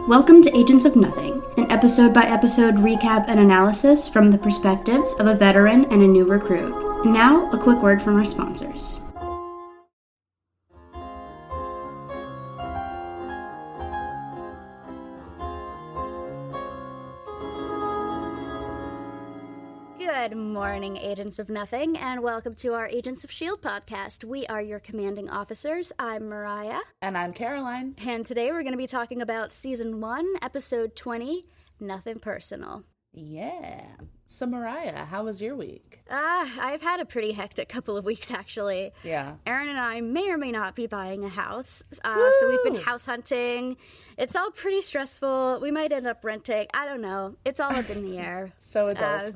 Welcome to Agents of Nothing, an episode-by-episode recap and analysis from the perspectives of a veteran and a new recruit. And now, a quick word from our sponsors. Good morning, Agents of Nothing, and welcome to our Agents of S.H.I.E.L.D. podcast. We are your commanding officers. I'm Mariah. And I'm Caroline. And today we're going to be talking about Season 1, Episode 20, Nothing Personal. Yeah. So, Mariah, how was your week? I've had a pretty hectic couple of weeks, actually. Yeah. Aaron and I may or may not be buying a house, so we've been house hunting. It's all pretty stressful. We might end up renting. I don't know. It's all up in the air. So adult.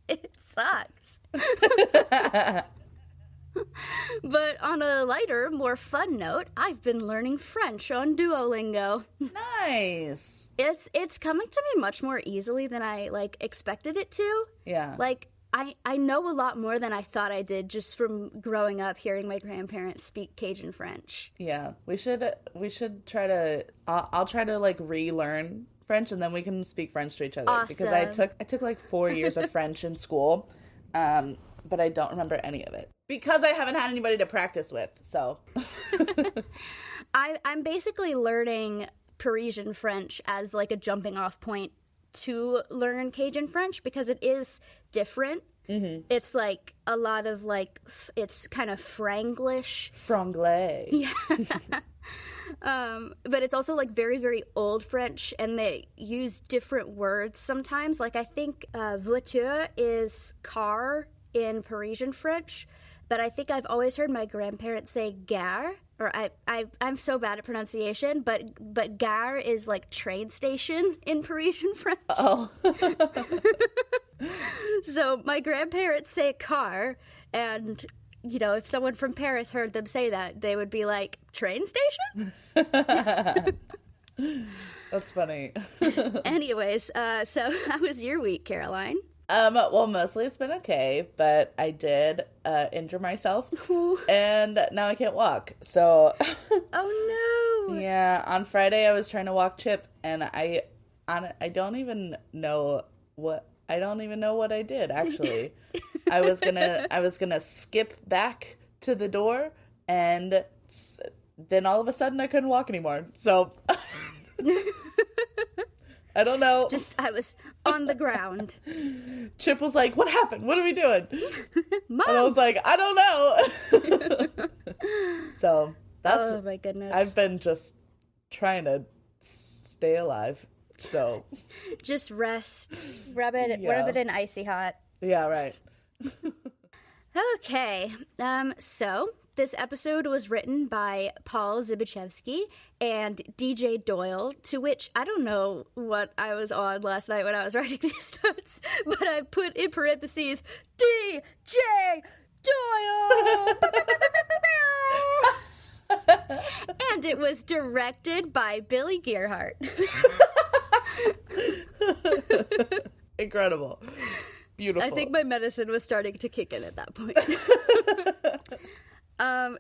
It sucks. But on a lighter, more fun note, I've been learning French on Duolingo. Nice. It's coming to me much more easily than I expected it to. Yeah. I know a lot more than I thought I did just from growing up hearing my grandparents speak Cajun French. Yeah. We should try to I'll try to relearn French, and then we can speak French to each other. Awesome. Because I took 4 years of French in school. But I don't remember any of it because I haven't had anybody to practice with. So I'm basically learning Parisian French as a jumping off point to learn Cajun French because it is different. Mm-hmm. It's a lot of it's kind of Franglish. Franglais. Yeah. But it's also very, very old French, and they use different words sometimes. I think voiture is car in Parisian French, but I think I've always heard my grandparents say gare, or I'm so bad at pronunciation, but gare is train station in Parisian French. Oh. So my grandparents say car, and if someone from Paris heard them say that, they would be like, train station? That's funny. Anyways, so how was your week, Caroline? Well, mostly it's been okay, but I did injure myself, and now I can't walk. So, oh no! Yeah, on Friday I was trying to walk Chip, and I don't even know what I did. Actually, I was gonna skip back to the door, and then all of a sudden I couldn't walk anymore. So. I don't know. I was on the ground. Chip was like, "What happened? What are we doing?" Mom! And I was like, "I don't know." So that's. Oh my goodness! I've been just trying to stay alive. So. Just rest. Rub it in icy hot. Yeah. Right. Okay. So. This episode was written by Paul Zbyszewski and DJ Doyle, to which I don't know what I was on last night when I was writing these notes, but I put in parentheses, DJ Doyle! And it was directed by Billy Gerhardt. Incredible. Beautiful. I think my medicine was starting to kick in at that point.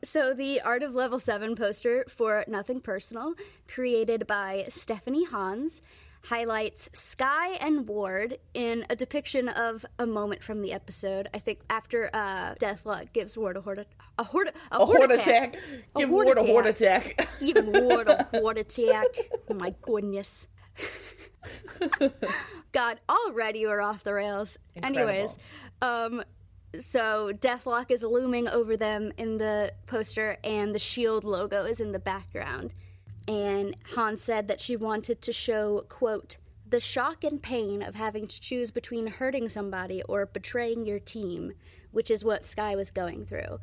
So the Art of Level 7 poster for Nothing Personal, created by Stephanie Hans, highlights Skye and Ward in a depiction of a moment from the episode. I think after Deathlock gives Ward a heart attack. Give Ward a heart attack. Even Ward a heart attack. Oh my goodness. God, already we're off the rails. Incredible. Anyways, so Deathlock is looming over them in the poster, and the S.H.I.E.L.D. logo is in the background. And Han said that she wanted to show, quote, the shock and pain of having to choose between hurting somebody or betraying your team, which is what Skye was going through.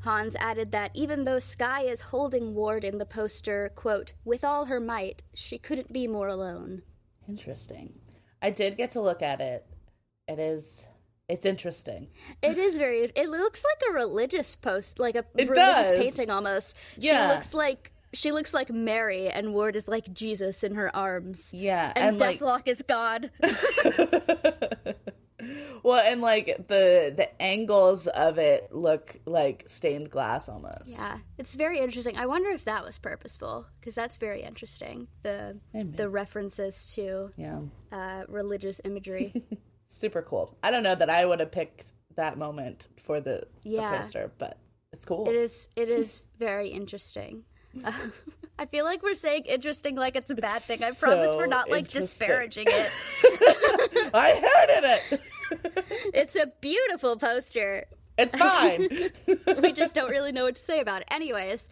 Hans added that even though Skye is holding Ward in the poster, quote, with all her might, she couldn't be more alone. Interesting. I did get to look at it. It's interesting. It is it looks like a religious religious does. painting almost. Yeah. She looks like Mary, and Ward is like Jesus in her arms. Yeah. And Deathlock is God. Well, and like the angles of it look like stained glass almost. Yeah, it's very interesting. I wonder if that was purposeful, because that's very interesting. The references to religious imagery. Super cool. I don't know that I would have picked that moment for the poster, but it's cool. It is very interesting. I feel like we're saying interesting like it's a bad thing. I promise we're not like disparaging it. I hated it. It's a beautiful poster. It's fine. We just don't really know what to say about it. Anyways,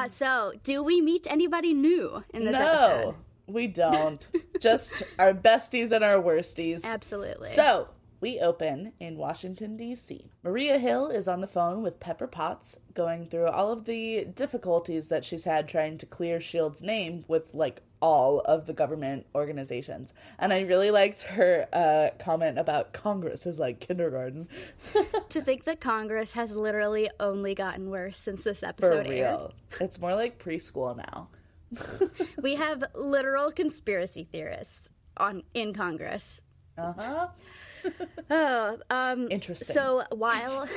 so do we meet anybody new in this episode? No, we don't. Just our besties and our worsties. Absolutely. So we open in Washington, D.C. Maria Hill is on the phone with Pepper Potts, going through all of the difficulties that she's had trying to clear S.H.I.E.L.D.'s name with, like, all of the government organizations. And I really liked her comment about Congress is like kindergarten. To think that Congress has literally only gotten worse since this episode aired. It's more like preschool now. We have literal conspiracy theorists in Congress. Uh-huh. Interesting. So while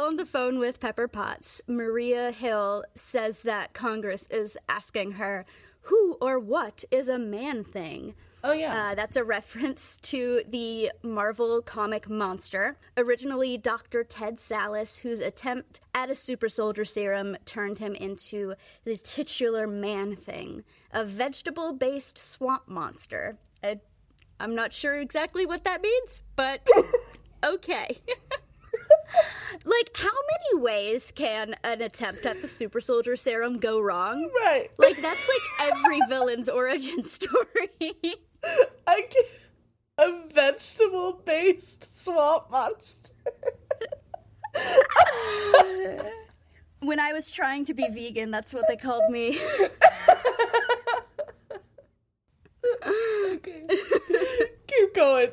on the phone with Pepper Potts, Maria Hill says that Congress is asking her, who or what is a man thing? Oh, yeah. That's a reference to the Marvel comic monster, originally Dr. Ted Sallis, whose attempt at a super soldier serum turned him into the titular man thing, a vegetable-based swamp monster. I'm not sure exactly what that means, but okay. Like, how many ways can an attempt at the super soldier serum go wrong? Right. Like, that's like every villain's origin story. A vegetable-based swamp monster. When I was trying to be vegan, that's what they called me. Okay. Keep going.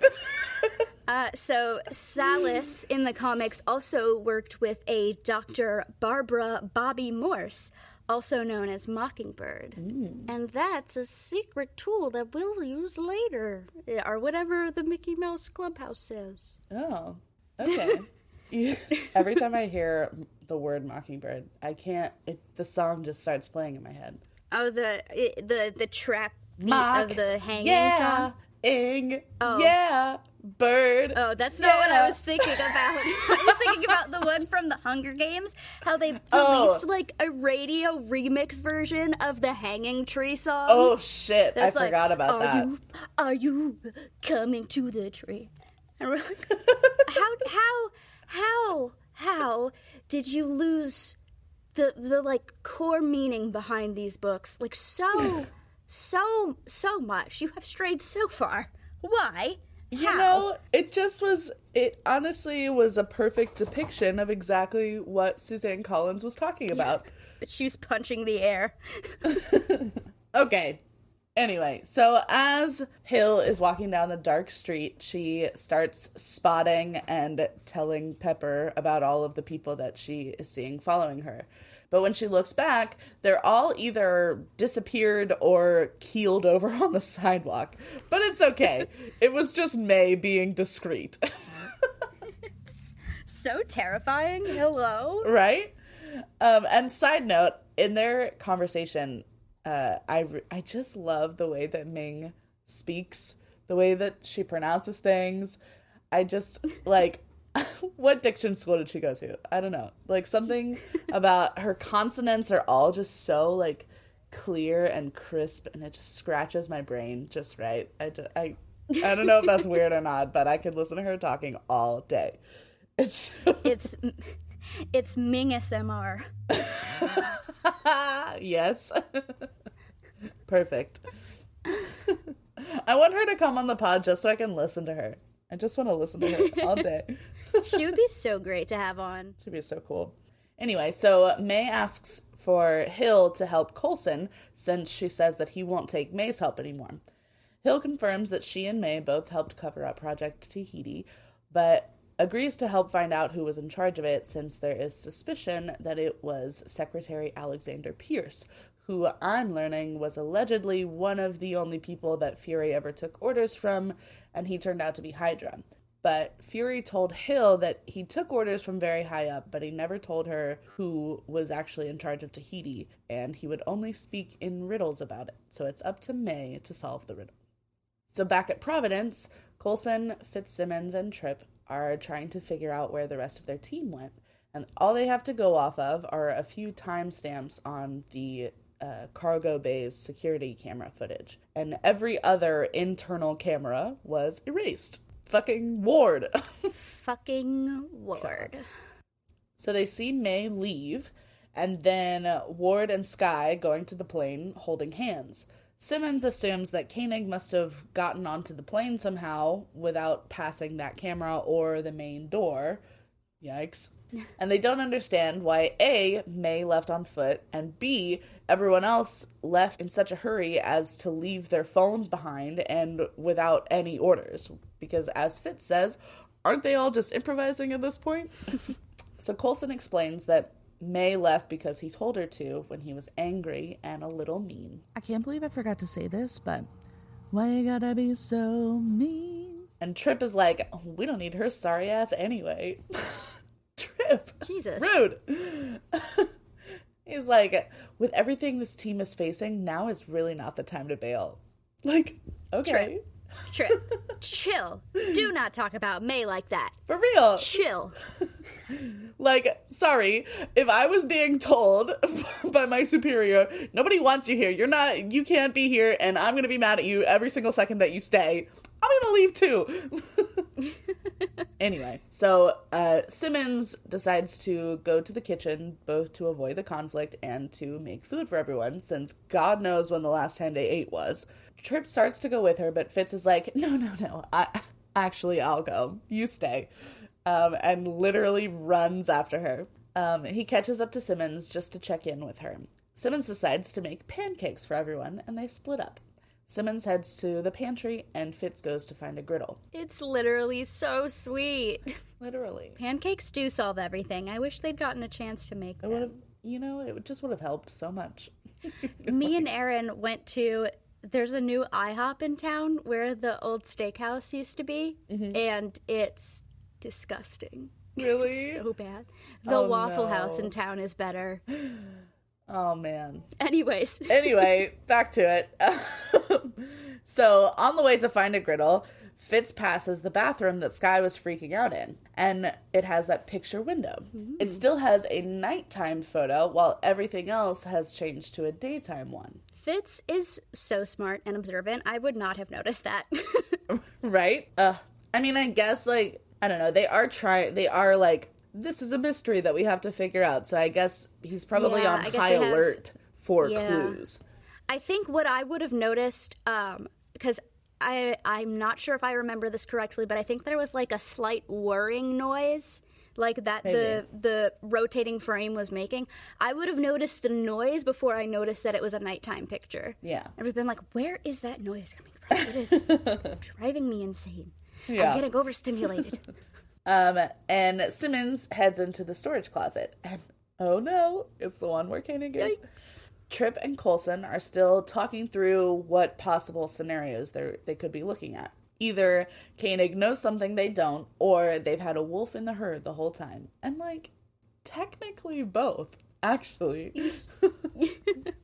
So Sallis in the comics also worked with a Dr. Barbara Bobby Morse, also known as Mockingbird. And that's a secret tool that we'll use later, or whatever the Mickey Mouse Clubhouse says. Oh, okay. Every time I hear the word Mockingbird, the song just starts playing in my head. Oh, the trap beat of the hanging song? Yeah, bird. Oh, that's not what I was thinking about. I was thinking about the one from the Hunger Games, how they released like a radio remix version of the Hanging Tree song. Oh shit, That's I forgot about that. Are you coming to the tree? And we're like, how did you lose the like core meaning behind these books? Like so much. You have strayed so far. Why? How? It honestly was a perfect depiction of exactly what Suzanne Collins was talking about. But she was punching the air. Okay. Anyway, so as Hill is walking down the dark street, she starts spotting and telling Pepper about all of the people that she is seeing following her. But when she looks back, they're all either disappeared or keeled over on the sidewalk. But it's okay. It was just May being discreet. It's so terrifying. Hello? Right? And side note, in their conversation, I just love the way that Ming speaks, the way that she pronounces things. I just, like... What diction school did she go to? I don't know. Like, something about her consonants are all just so, like, clear and crisp, and it just scratches my brain just right. I don't know if that's weird or not, but I could listen to her talking all day. It's Ming SMR. Yes. Perfect. I want her to come on the pod just so I can listen to her. I just want to listen to her all day. She would be so great to have on. She'd be so cool. Anyway, so May asks for Hill to help Coulson since she says that he won't take May's help anymore. Hill confirms that she and May both helped cover up Project Tahiti, but agrees to help find out who was in charge of it since there is suspicion that it was Secretary Alexander Pierce, who I'm learning was allegedly one of the only people that Fury ever took orders from, and he turned out to be Hydra. But Fury told Hill that he took orders from very high up, but he never told her who was actually in charge of Tahiti, and he would only speak in riddles about it. So it's up to May to solve the riddle. So back at Providence, Coulson, Fitzsimmons, and Tripp are trying to figure out where the rest of their team went. And all they have to go off of are a few timestamps on the cargo bay's security camera footage. And every other internal camera was erased. Fucking Ward. Fucking Ward. So they see May leave, and then Ward and Skye going to the plane holding hands. Simmons assumes that Koenig must have gotten onto the plane somehow without passing that camera or the main door. Yikes. And they don't understand why A, May left on foot, and B, everyone else left in such a hurry as to leave their phones behind and without any orders. Because as Fitz says, aren't they all just improvising at this point? So Coulson explains that May left because he told her to when he was angry and a little mean. I can't believe I forgot to say this, but why you gotta be so mean? And Tripp is like, we don't need her sorry ass anyway. Tripp. Jesus. Rude. He's like, with everything this team is facing, now is really not the time to bail. Like, okay. Tripp. Chill. Do not talk about May like that. For real. Chill. Like, sorry, if I was being told by my superior, nobody wants you here, you can't be here, and I'm gonna be mad at you every single second that you stay, I'm gonna leave too. Anyway, so Simmons decides to go to the kitchen, both to avoid the conflict and to make food for everyone, since God knows when the last time they ate was. Tripp starts to go with her, but Fitz is like, no, I'll go. You stay. And literally runs after her. He catches up to Simmons just to check in with her. Simmons decides to make pancakes for everyone, and they split up. Simmons heads to the pantry, and Fitz goes to find a griddle. It's literally so sweet. Literally. Pancakes do solve everything. I wish they'd gotten a chance to make them. It just would have helped so much. Me and Aaron went to... There's a new IHOP in town where the old steakhouse used to be, and it's disgusting. Really? It's so bad. The Waffle House in town is better. Oh, man. Anyway, back to it. So, on the way to find a griddle, Fitz passes the bathroom that Skye was freaking out in, and it has that picture window. It still has a nighttime photo, while everything else has changed to a daytime one. Fitz is so smart and observant. I would not have noticed that. Right? I mean, I guess, like, I don't know. They are like, this is a mystery that we have to figure out. So I guess he's probably on high alert for clues. I think what I would have noticed, because I'm not sure if I remember this correctly, but I think there was like a slight whirring noise, like that the rotating frame was making. I would have noticed the noise before I noticed that it was a nighttime picture. Yeah. And we've been like, where is that noise coming from? It is driving me insane. Yeah. I'm getting overstimulated. And Simmons heads into the storage closet. And oh no, it's the one where Koenig is. Yikes. Tripp and Coulson are still talking through what possible scenarios they could be looking at. Either Koenig knows something they don't, or they've had a wolf in the herd the whole time. And, like, technically both, actually.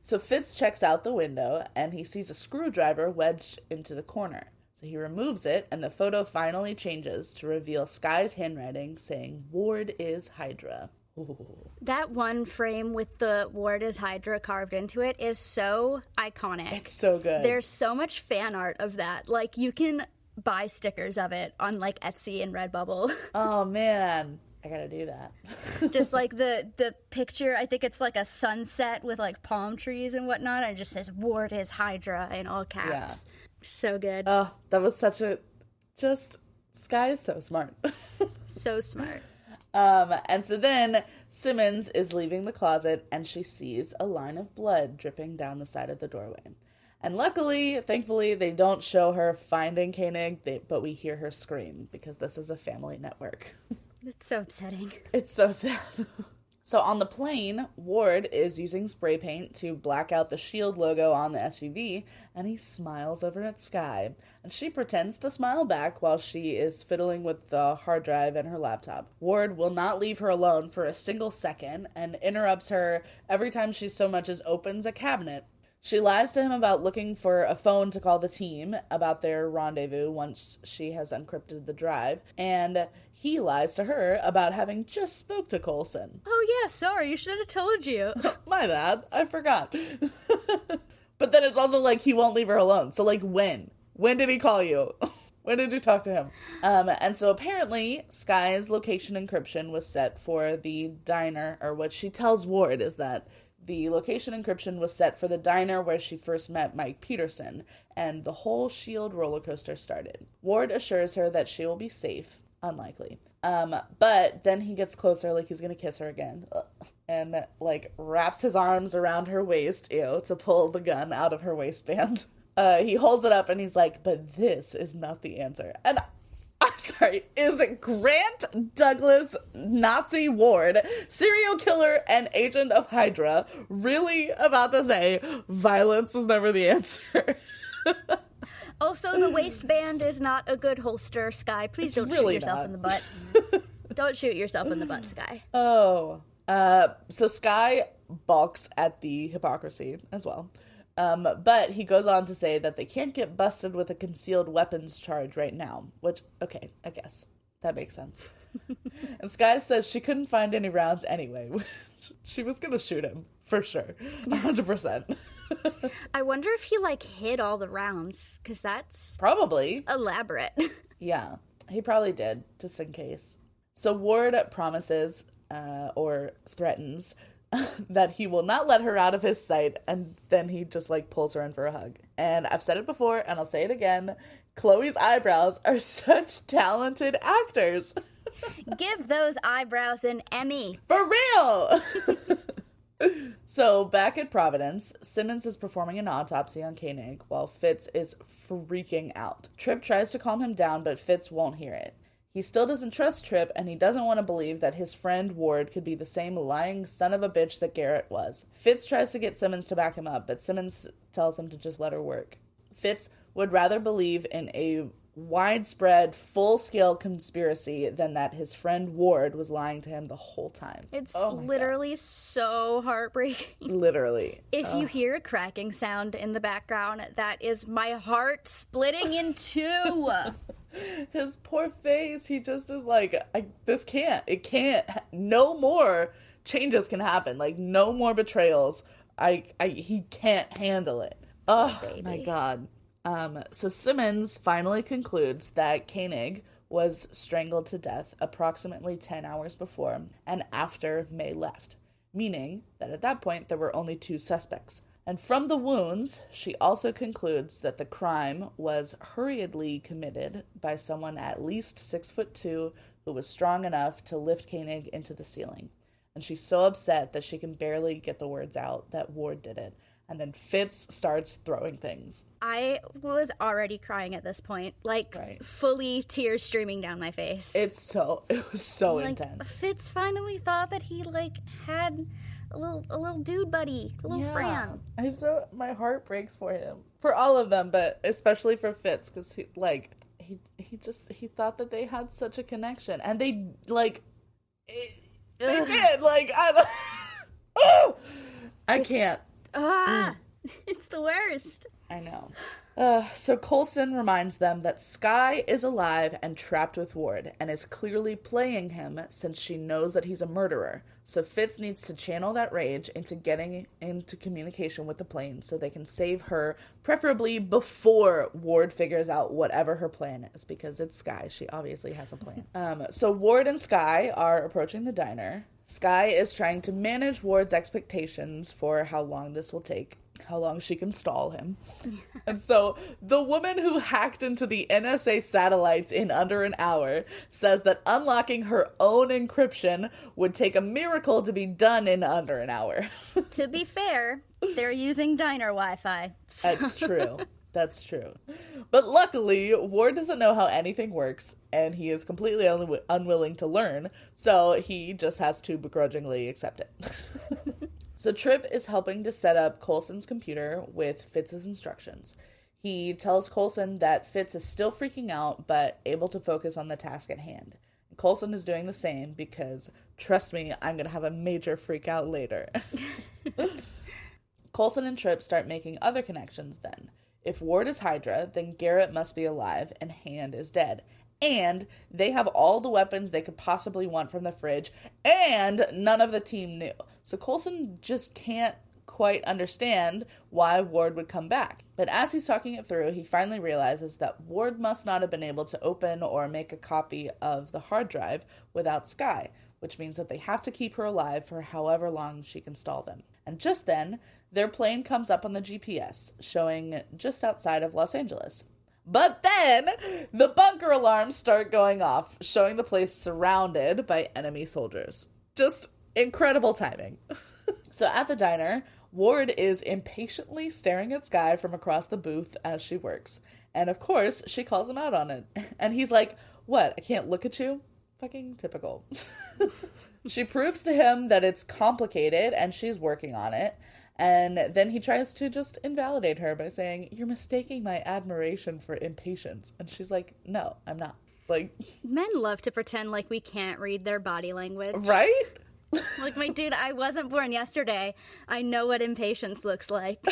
So Fitz checks out the window, and he sees a screwdriver wedged into the corner. So he removes it, and the photo finally changes to reveal Skye's handwriting saying, "Ward is Hydra." Ooh. That one frame with the Ward is Hydra carved into it is so iconic. It's so good. There's so much fan art of that. Like, you can buy stickers of it on, like, Etsy and Redbubble. Oh, man. I gotta do that. Just, like, the picture, I think it's, like, a sunset with, like, palm trees and whatnot, and it just says, "Ward is Hydra" in all caps. Yeah. So good. Oh, that was such a... Just... Skye is so smart. So smart. And so then Simmons is leaving the closet, and she sees a line of blood dripping down the side of the doorway. And luckily, thankfully, they don't show her finding Koenig, but we hear her scream, because this is a family network. It's so upsetting. It's so sad. So on the plane, Ward is using spray paint to black out the SHIELD logo on the SUV, and he smiles over at Skye. And she pretends to smile back while she is fiddling with the hard drive and her laptop. Ward will not leave her alone for a single second and interrupts her every time she so much as opens a cabinet. She lies to him about looking for a phone to call the team about their rendezvous once she has encrypted the drive, and he lies to her about having just spoke to Coulson. Oh yeah, sorry, you should have told you. My bad, I forgot. But then it's also like he won't leave her alone. So like when? When did he call you? When did you talk to him? And so apparently Skye's location encryption was set for the diner, or what she tells Ward is that the location encryption was set for the diner where she first met Mike Peterson, and the whole SHIELD roller coaster started. Ward assures her that she will be safe. Unlikely. But then he gets closer, like he's gonna kiss her again, and like wraps his arms around her waist, to pull the gun out of her waistband. He holds it up and he's like, but this is not the answer. And I'm sorry, is Grant Douglas Nazi Ward, serial killer and agent of Hydra, really about to say violence is never the answer? Also, the waistband is not a good holster, Skye. Please don't shoot yourself in the butt. Don't shoot yourself in the butt, Skye. Oh. So Skye balks at the hypocrisy as well. But he goes on to say that they can't get busted with a concealed weapons charge right now, which, okay, I guess that makes sense. And Skye says she couldn't find any rounds anyway. She was gonna shoot him, for sure, 100%. I wonder if he, hid all the rounds, because that's... Probably. Elaborate. Yeah, he probably did, just in case. So Ward promises, or threatens, that he will not let her out of his sight, and then he just, pulls her in for a hug. And I've said it before, and I'll say it again, Chloe's eyebrows are such talented actors. Give those eyebrows an Emmy. For real! So, back at Providence, Simmons is performing an autopsy on Koenig while Fitz is freaking out. Tripp tries to calm him down, but Fitz won't hear it. He still doesn't trust Tripp, and he doesn't want to believe that his friend Ward could be the same lying son of a bitch that Garrett was. Fitz tries to get Simmons to back him up, but Simmons tells him to just let her work. Fitz would rather believe in a widespread, full-scale conspiracy than that his friend Ward was lying to him the whole time. It's literally so heartbreaking. Literally. If you hear a cracking sound in the background, that is my heart splitting in two. His poor face, he just is like, it can't, no more changes can happen, no more betrayals, he can't handle it. Oh, my God. So Simmons finally concludes that Koenig was strangled to death approximately 10 hours before and after May left, meaning that at that point there were only 2 suspects. And from the wounds, she also concludes that the crime was hurriedly committed by someone at least 6'2" who was strong enough to lift Koenig into the ceiling. And she's so upset that she can barely get the words out that Ward did it. And then Fitz starts throwing things. I was already crying at this point, fully tears streaming down my face. It was so intense. Fitz finally thought that he had a little dude buddy, a little friend. My heart breaks for him, for all of them, but especially for Fitz, because he thought that they had such a connection, and they did. I can't. It's the worst. I know. So Coulson reminds them that Skye is alive and trapped with Ward and is clearly playing him since she knows that he's a murderer. So Fitz needs to channel that rage into getting into communication with the plane so they can save her, preferably before Ward figures out whatever her plan is, because it's Skye. She obviously has a plan. So Ward and Skye are approaching the diner. Skye is trying to manage Ward's expectations for how long this will take, how long she can stall him. And so the woman who hacked into the NSA satellites in under an hour says that unlocking her own encryption would take a miracle to be done in under an hour. To be fair, they're using diner Wi-Fi. That's true. That's true. But luckily, Ward doesn't know how anything works, and he is completely unwilling to learn, so he just has to begrudgingly accept it. So Tripp is helping to set up Coulson's computer with Fitz's instructions. He tells Coulson that Fitz is still freaking out, but able to focus on the task at hand. Coulson is doing the same because, trust me, I'm going to have a major freak out later. Coulson and Tripp start making other connections then. If Ward is Hydra, then Garrett must be alive and Hand is dead. And they have all the weapons they could possibly want from the fridge, and none of the team knew. So Coulson just can't quite understand why Ward would come back. But as he's talking it through, he finally realizes that Ward must not have been able to open or make a copy of the hard drive without Skye, which means that they have to keep her alive for however long she can stall them. And just then, their plane comes up on the GPS, showing just outside of Los Angeles. But then, the bunker alarms start going off, showing the place surrounded by enemy soldiers. Just incredible timing. So at the diner, Ward is impatiently staring at Skye from across the booth as she works. And of course, she calls him out on it. And he's like, "What, I can't look at you?" Fucking typical. She proves to him that it's complicated and she's working on it. And then he tries to just invalidate her by saying, "You're mistaking my admiration for impatience." And she's like, "No, I'm not." Like, men love to pretend like we can't read their body language. Right? Like, my dude, I wasn't born yesterday. I know what impatience looks like.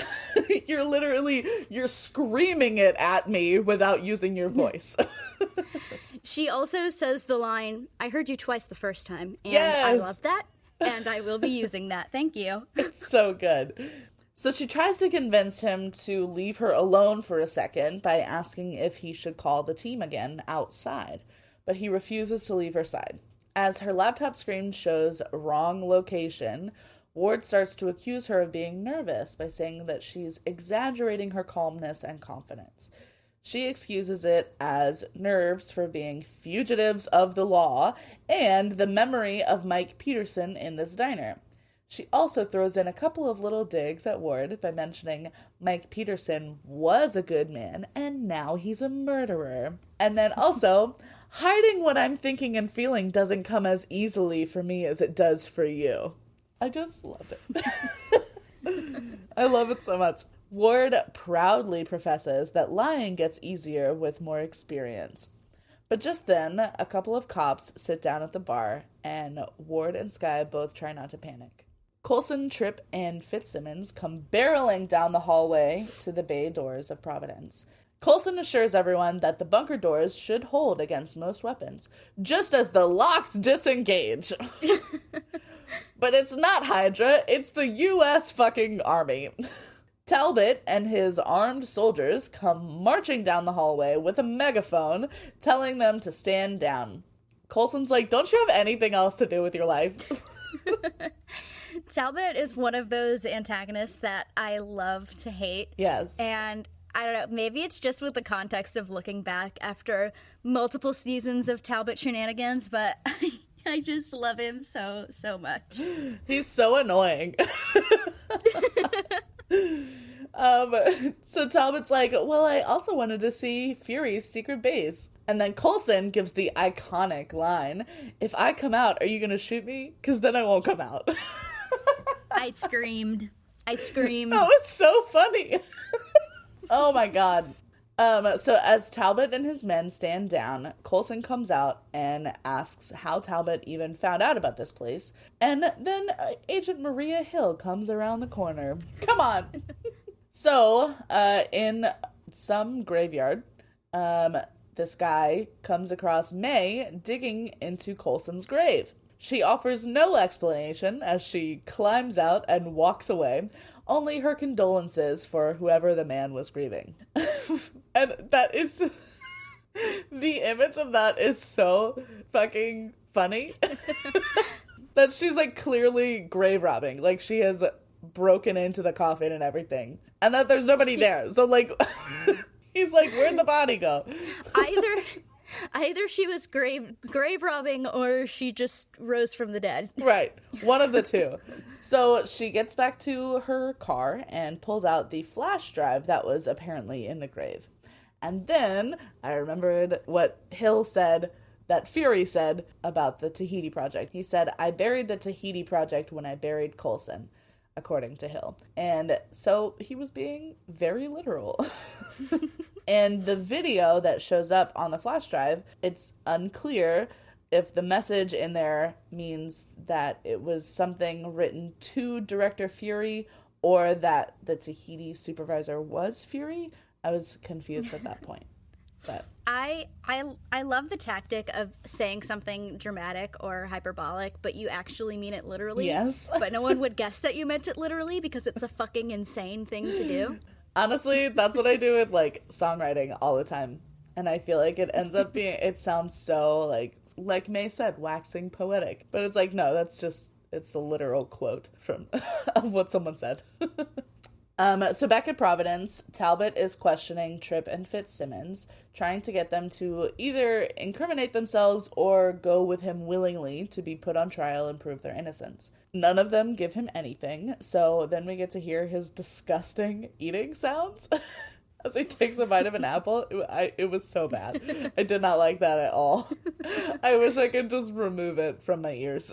You're screaming it at me without using your voice. She also says the line, "I heard you twice the first time." And yes! I love that. And I will be using that. Thank you. It's so good. So she tries to convince him to leave her alone for a second by asking if he should call the team again outside. But he refuses to leave her side. As her laptop screen shows wrong location, Ward starts to accuse her of being nervous by saying that she's exaggerating her calmness and confidence. She excuses it as nerves for being fugitives of the law and the memory of Mike Peterson in this diner. She also throws in a couple of little digs at Ward by mentioning Mike Peterson was a good man and now he's a murderer. And then also, hiding what I'm thinking and feeling doesn't come as easily for me as it does for you. I just love it. I love it so much. Ward proudly professes that lying gets easier with more experience. But just then, a couple of cops sit down at the bar, and Ward and Skye both try not to panic. Coulson, Tripp, and Fitzsimmons come barreling down the hallway to the bay doors of Providence. Coulson assures everyone that the bunker doors should hold against most weapons, just as the locks disengage. But it's not Hydra, it's the U.S. fucking Army. Talbot and his armed soldiers come marching down the hallway with a megaphone, telling them to stand down. Coulson's like, "Don't you have anything else to do with your life?" Talbot is one of those antagonists that I love to hate. Yes. And I don't know, maybe it's just with the context of looking back after multiple seasons of Talbot shenanigans, but I just love him so, so much. He's so annoying. So Talbot's like, "Well, I also wanted to see Fury's secret base." And then Coulson gives the iconic line, "If I come out, are you going to shoot me? Because then I won't come out." I screamed. That was so funny. Oh my god. So as Talbot and his men stand down, Coulson comes out and asks how Talbot even found out about this place. And then Agent Maria Hill comes around the corner. Come on. So, in some graveyard, this guy comes across May digging into Coulson's grave. She offers no explanation as she climbs out and walks away, only her condolences for whoever the man was grieving. And that is... the image of that is so fucking funny. That she's, like, clearly grave robbing. Like, she has broken into the coffin and everything. And that there's nobody there. So, like, he's like, "Where'd the body go?" Either she was grave robbing or she just rose from the dead. Right. One of the two. So she gets back to her car and pulls out the flash drive that was apparently in the grave. And then I remembered what Hill said, that Fury said about the Tahiti Project. He said, "I buried the Tahiti Project when I buried Coulson," according to Hill. And so he was being very literal. And the video that shows up on the flash drive, it's unclear if the message in there means that it was something written to Director Fury or that the Tahiti supervisor was Fury. I was confused at that point. But I love the tactic of saying something dramatic or hyperbolic, but you actually mean it literally. Yes. But no one would guess that you meant it literally because it's a fucking insane thing to do. Honestly, that's what I do with, like, songwriting all the time. And I feel like it ends up being, it sounds so, like May said, waxing poetic. But it's like, no, that's just, it's a literal quote from of what someone said. So back at Providence, Talbot is questioning Tripp and Fitzsimmons, trying to get them to either incriminate themselves or go with him willingly to be put on trial and prove their innocence. None of them give him anything, so then we get to hear his disgusting eating sounds as he takes a bite of an apple. It was so bad. I did not like that at all. I wish I could just remove it from my ears.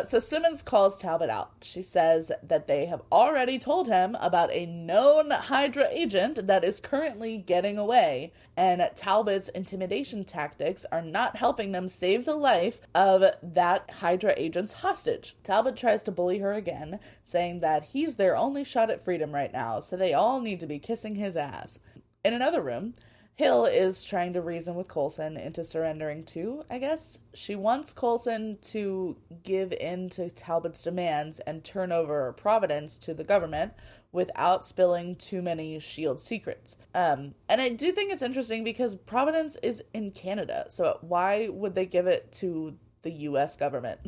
So Simmons calls Talbot out. She says that they have already told him about a known Hydra agent that is currently getting away, and Talbot's intimidation tactics are not helping them save the life of that Hydra agent's hostage. Talbot tries to bully her again, saying that he's their only shot at freedom right now, so they all need to be kissing his ass. In another room, Hill is trying to reason with Coulson into surrendering too, I guess. She wants Coulson to give in to Talbot's demands and turn over Providence to the government without spilling too many S.H.I.E.L.D. secrets. And I do think it's interesting because Providence is in Canada, so why would they give it to the U.S. government?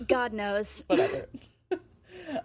God knows. Whatever.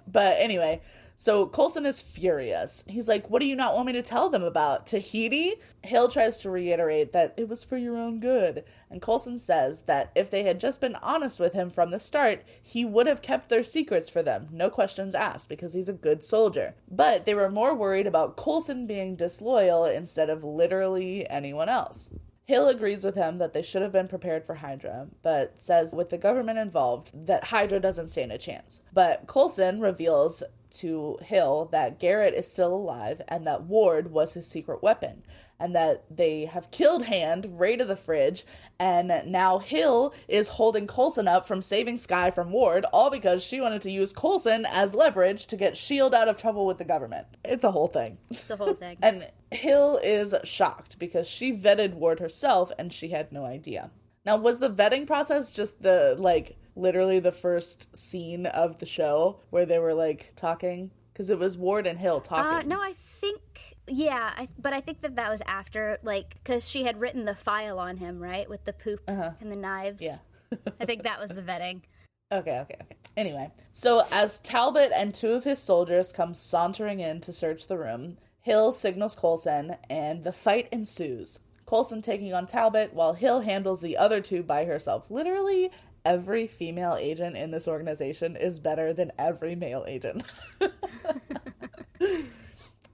But anyway, so Coulson is furious. He's like, "What do you not want me to tell them about? Tahiti?" Hill tries to reiterate that it was for your own good. And Coulson says that if they had just been honest with him from the start, he would have kept their secrets for them. No questions asked, because he's a good soldier. But they were more worried about Coulson being disloyal instead of literally anyone else. Hill agrees with him that they should have been prepared for Hydra, but says with the government involved that Hydra doesn't stand a chance. But Coulson reveals to Hill that Garrett is still alive and that Ward was his secret weapon, and that they have killed Hand, raided the fridge, and now Hill is holding Coulson up from saving Skye from Ward, all because she wanted to use Coulson as leverage to get S.H.I.E.L.D. out of trouble with the government. It's a whole thing. It's a whole thing. And Hill is shocked because she vetted Ward herself and she had no idea. Now, was the vetting process just literally the first scene of the show where they were, talking? Because it was Ward and Hill talking. No, I think, yeah, but I think that was after, because she had written the file on him, right, with the poop and the knives. Yeah. I think that was the vetting. Okay. Anyway, so as Talbot and two of his soldiers come sauntering in to search the room, Hill signals Coulson, and the fight ensues. Coulson taking on Talbot, while Hill handles the other two by herself. Literally, every female agent in this organization is better than every male agent.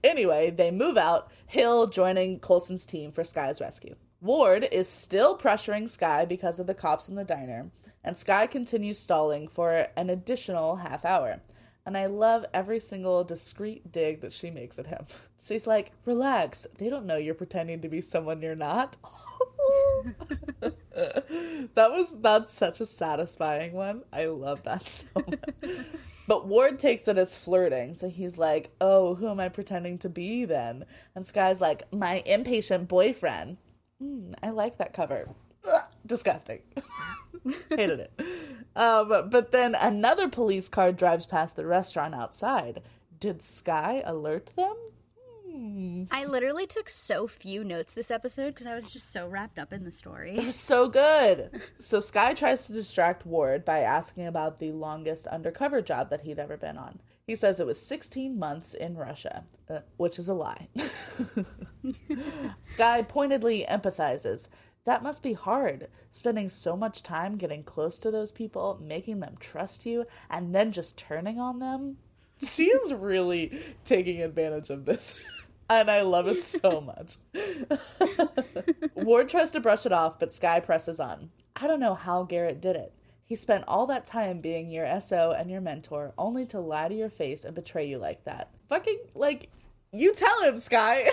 Anyway, they move out, Hill joining Coulson's team for Skye's rescue. Ward is still pressuring Skye because of the cops in the diner, and Skye continues stalling for an additional half hour. And I love every single discreet dig that she makes at him. She's like, "Relax, they don't know you're pretending to be someone you're not." That's such a satisfying one. I love that so much. But Ward takes it as flirting, so he's like, "Oh, who am I pretending to be then?" And Skye's like, "My impatient boyfriend." I like that cover. Ugh, disgusting. Hated it. But then another police car drives past the restaurant outside. Did Skye alert them? I literally took so few notes this episode because I was just so wrapped up in the story. It was so good. So Skye tries to distract Ward by asking about the longest undercover job that he'd ever been on. He says it was 16 months in Russia, which is a lie. Skye pointedly empathizes. That must be hard, spending so much time getting close to those people, making them trust you, and then just turning on them. She is really taking advantage of this. And I love it so much. Ward tries to brush it off, but Skye presses on. I don't know how Garrett did it. He spent all that time being your SO and your mentor, only to lie to your face and betray you like that. Fucking, like, you tell him, Skye!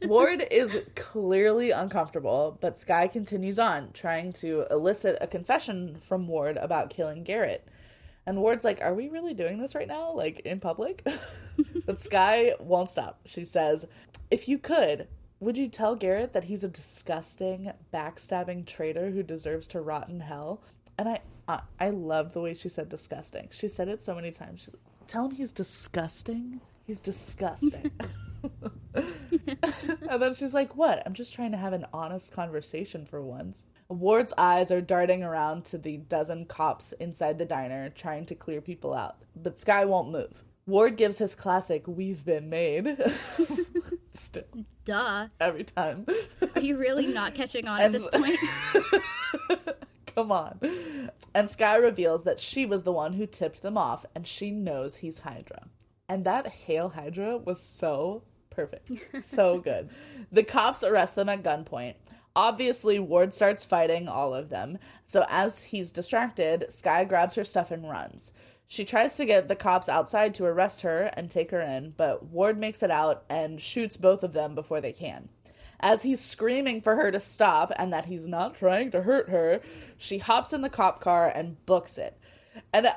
Ward is clearly uncomfortable, but Skye continues on, trying to elicit a confession from Ward about killing Garrett. And Ward's like, are we really doing this right now? Like, in public? But Skye won't stop. She says, if you could, would you tell Garrett that he's a disgusting, backstabbing traitor who deserves to rot in hell? And I love the way she said disgusting. She said it so many times. She's like, tell him he's disgusting? He's disgusting. And then she's like, what? I'm just trying to have an honest conversation for once. Ward's eyes are darting around to the dozen cops inside the diner, trying to clear people out. But Skye won't move. Ward gives his classic, we've been made. Still. Duh. Every time. Are you really not catching on at this point? Come on. And Skye reveals that she was the one who tipped them off, and she knows he's Hydra. And that Hail Hydra was so perfect. So good. The cops arrest them at gunpoint. Obviously, Ward starts fighting all of them. So as he's distracted, Skye grabs her stuff and runs. She tries to get the cops outside to arrest her and take her in, but Ward makes it out and shoots both of them before they can. As he's screaming for her to stop and that he's not trying to hurt her, she hops in the cop car and books it. And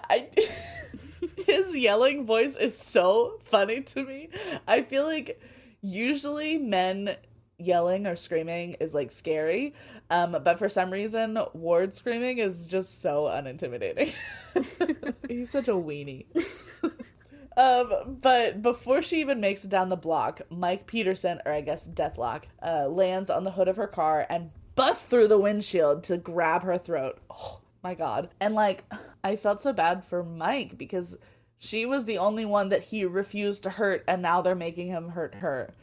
his yelling voice is so funny to me. I feel like usually men yelling or screaming is like scary, but for some reason Ward screaming is just so unintimidating. He's such a weenie. But before she even makes it down the block, Mike Peterson, or I guess Deathlock, lands on the hood of her car and busts through the windshield to grab her throat. Oh my god. And like, I felt so bad for Mike because she was the only one that he refused to hurt, and now they're making him hurt her.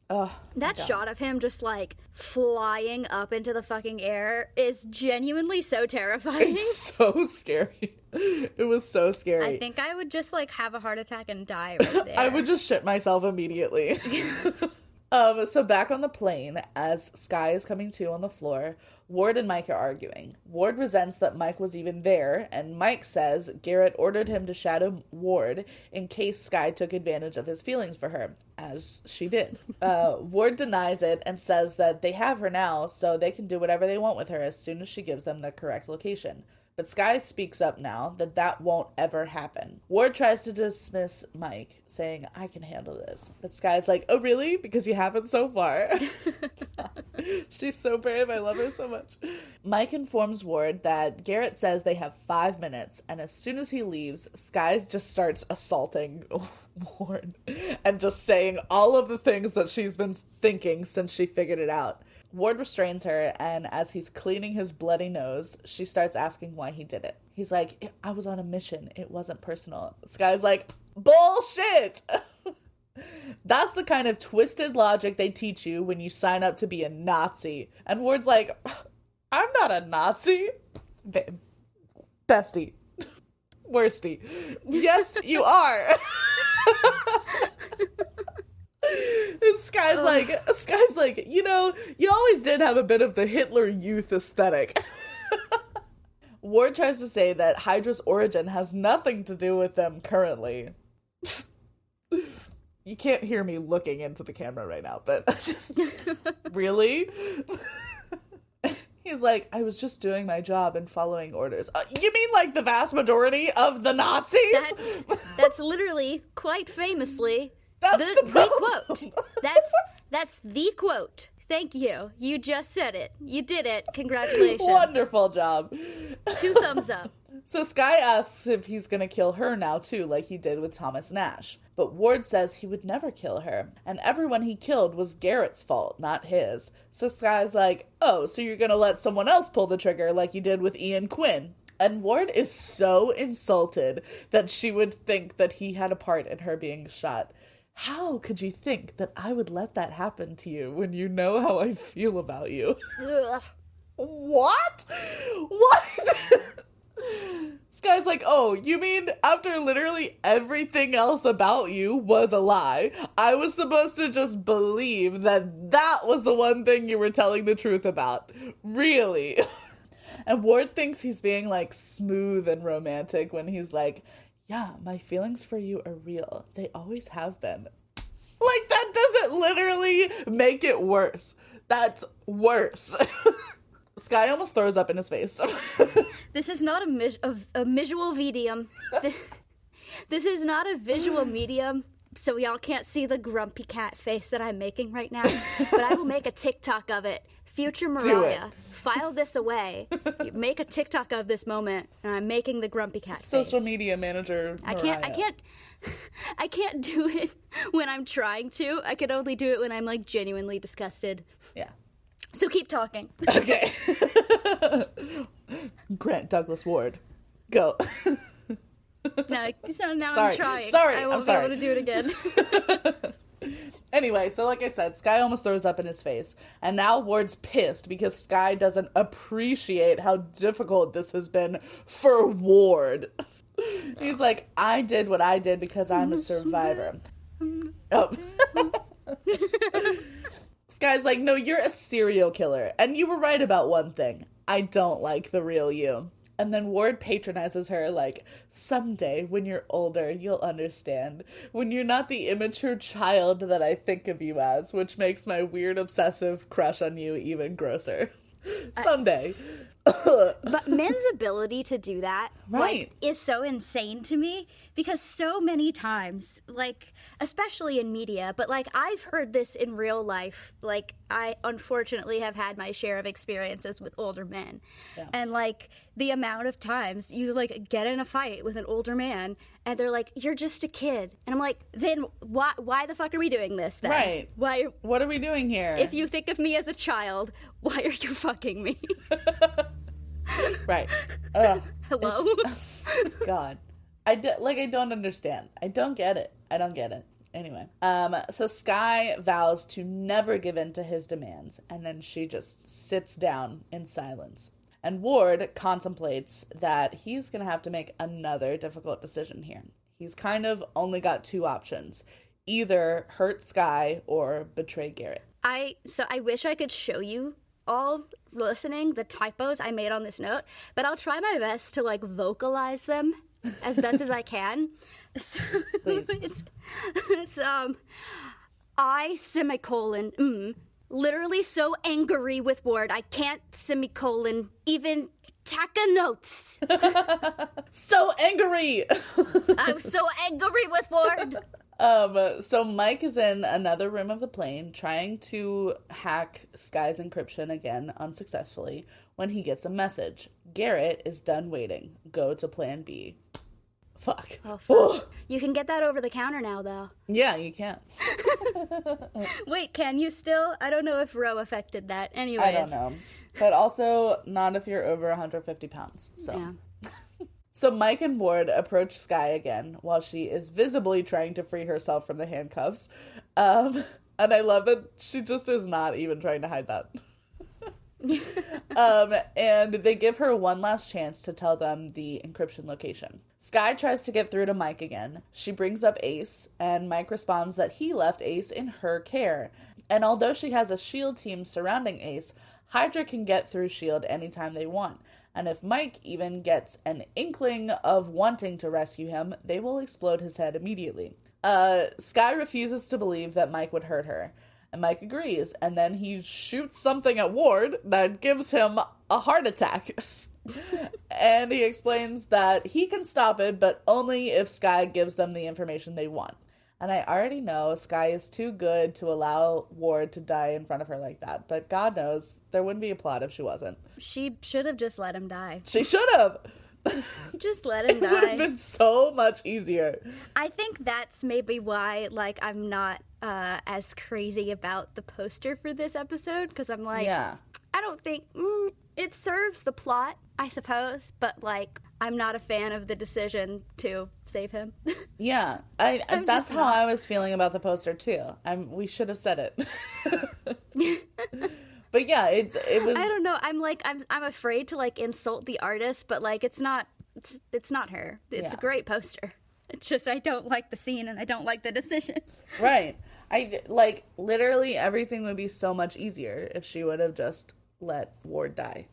Oh, that shot of him just like flying up into the fucking air is genuinely so terrifying. It's so scary. It was so scary. I think I would just like have a heart attack and die right there. I would just shit myself immediately. So back on the plane, as Skye is coming to on the floor, Ward and Mike are arguing. Ward resents that Mike was even there, and Mike says Garrett ordered him to shadow Ward in case Skye took advantage of his feelings for her, as she did. Ward denies it and says that they have her now, so they can do whatever they want with her as soon as she gives them the correct location. But Skye speaks up now that won't ever happen. Ward tries to dismiss Mike, saying, I can handle this. But Skye's like, oh really? Because you haven't so far. She's so brave. I love her so much. Mike informs Ward that Garrett says they have 5 minutes, and as soon as he leaves, Skye just starts assaulting Ward and just saying all of the things that she's been thinking since she figured it out. Ward restrains her, and as he's cleaning his bloody nose, she starts asking why he did it. He's like, I was on a mission. It wasn't personal. Skye's like, bullshit! That's the kind of twisted logic they teach you when you sign up to be a Nazi. And Ward's like, I'm not a Nazi. Bestie. Worsty. Yes, you are. Skye's like, you know, you always did have a bit of the Hitler Youth aesthetic. Ward tries to say that Hydra's origin has nothing to do with them currently. You can't hear me looking into the camera right now, but just, really? He's like, I was just doing my job and following orders. You mean like the vast majority of the Nazis? That's literally, quite famously, the quote. That's the quote. Thank you. You just said it. You did it. Congratulations. Wonderful job. 2 thumbs up. So Skye asks if he's gonna kill her now too, like he did with Thomas Nash. But Ward says he would never kill her, and everyone he killed was Garrett's fault, not his. So Skye's like, oh, so you're gonna let someone else pull the trigger like you did with Ian Quinn. And Ward is so insulted that she would think that he had a part in her being shot. How could you think that I would let that happen to you when you know how I feel about you? Ugh. What? What? Sky's like, oh, you mean after literally everything else about you was a lie, I was supposed to just believe that that was the one thing you were telling the truth about? Really? And Ward thinks he's being, like, smooth and romantic when he's like, yeah, my feelings for you are real. They always have been. Like, that doesn't literally make it worse. That's worse. Sky almost throws up in his face. This is not a visual medium. This is not a visual medium, so y'all can't see the grumpy cat face that I'm making right now. But I will make a TikTok of it. Future Mariah, file this away. Make a TikTok of this moment, and I'm making the grumpy cat Social face. media manager Mariah. I can't do it when I'm trying to. I can only do it when I'm, like, genuinely disgusted. Yeah. So keep talking. Okay. Grant Douglas Ward. Go. No, so now Sorry. I'm trying. Sorry, I won't I'm be sorry. able to do it again. Anyway, so like I said, Sky almost throws up in his face. And now Ward's pissed because Sky doesn't appreciate how difficult this has been for Ward. He's like, I did what I did because I'm a survivor. Oh. Sky's like, no, you're a serial killer. And you were right about one thing. I don't like the real you. And then Ward patronizes her like, someday when you're older, you'll understand. When you're not the immature child that I think of you as, which makes my weird obsessive crush on you even grosser. Someday. But men's ability to do that, Right. like, is so insane to me because so many times, like, especially in media, but, like, I've heard this in real life. Like, I unfortunately have had my share of experiences with older men. Yeah. And, like, the amount of times you, like, get in a fight with an older man and they're like, you're just a kid. And I'm like, then why the fuck are we doing this then? Right. Why? What are we doing here? If you think of me as a child, why are you fucking me? Right. Ugh. Hello? God. I don't understand. I don't get it. Anyway. So Sky vows to never give in to his demands, and then she just sits down in silence. And Ward contemplates that he's going to have to make another difficult decision here. He's kind of only got two options. Either hurt Sky or betray Garrett. I wish I could show you all listening the typos I made on this note, but I'll try my best to, like, vocalize them as best as I can. So, Please. it's I semicolon literally so angry with Ward I can't semicolon even tack a notes. So angry! I'm so angry with Ward. So Mike is in another room of the plane trying to hack Sky's encryption again unsuccessfully when he gets a message. Garrett is done waiting. Go to plan B. Fuck. Oh, fuck. You can get that over the counter now, though. Yeah, you can. Wait, can you still? I don't know if Roe affected that. Anyways. I don't know. But also not if you're over 150 pounds. So. Yeah. So Mike and Ward approach Sky again while she is visibly trying to free herself from the handcuffs. And I love that she just is not even trying to hide that. And they give her one last chance to tell them the encryption location. Sky tries to get through to Mike again. She brings up Ace, and Mike responds that he left Ace in her care. And although she has a S.H.I.E.L.D. team surrounding Ace, Hydra can get through S.H.I.E.L.D. anytime they want. And if Mike even gets an inkling of wanting to rescue him, they will explode his head immediately. Sky refuses to believe that Mike would hurt her. And Mike agrees, and then he shoots something at Ward that gives him a heart attack. And he explains that he can stop it, but only if Sky gives them the information they want. And I already know Sky is too good to allow Ward to die in front of her like that. But God knows, there wouldn't be a plot if she wasn't. She should have just let him die. She should have! Just let him It would have die. been so much easier. I think that's maybe why, like, I'm not as crazy about the poster for this episode, because I'm like, Yeah. I don't think it serves the plot, I suppose, but, like, I'm not a fan of the decision to save him. Yeah, that's how I was feeling about the poster too. We should have said it. But yeah, it was. I don't know. I'm afraid to like insult the artist, but like it's not her. It's a great poster. It's just I don't like the scene and I don't like the decision. Right. I like literally everything would be so much easier if she would have just let Ward die.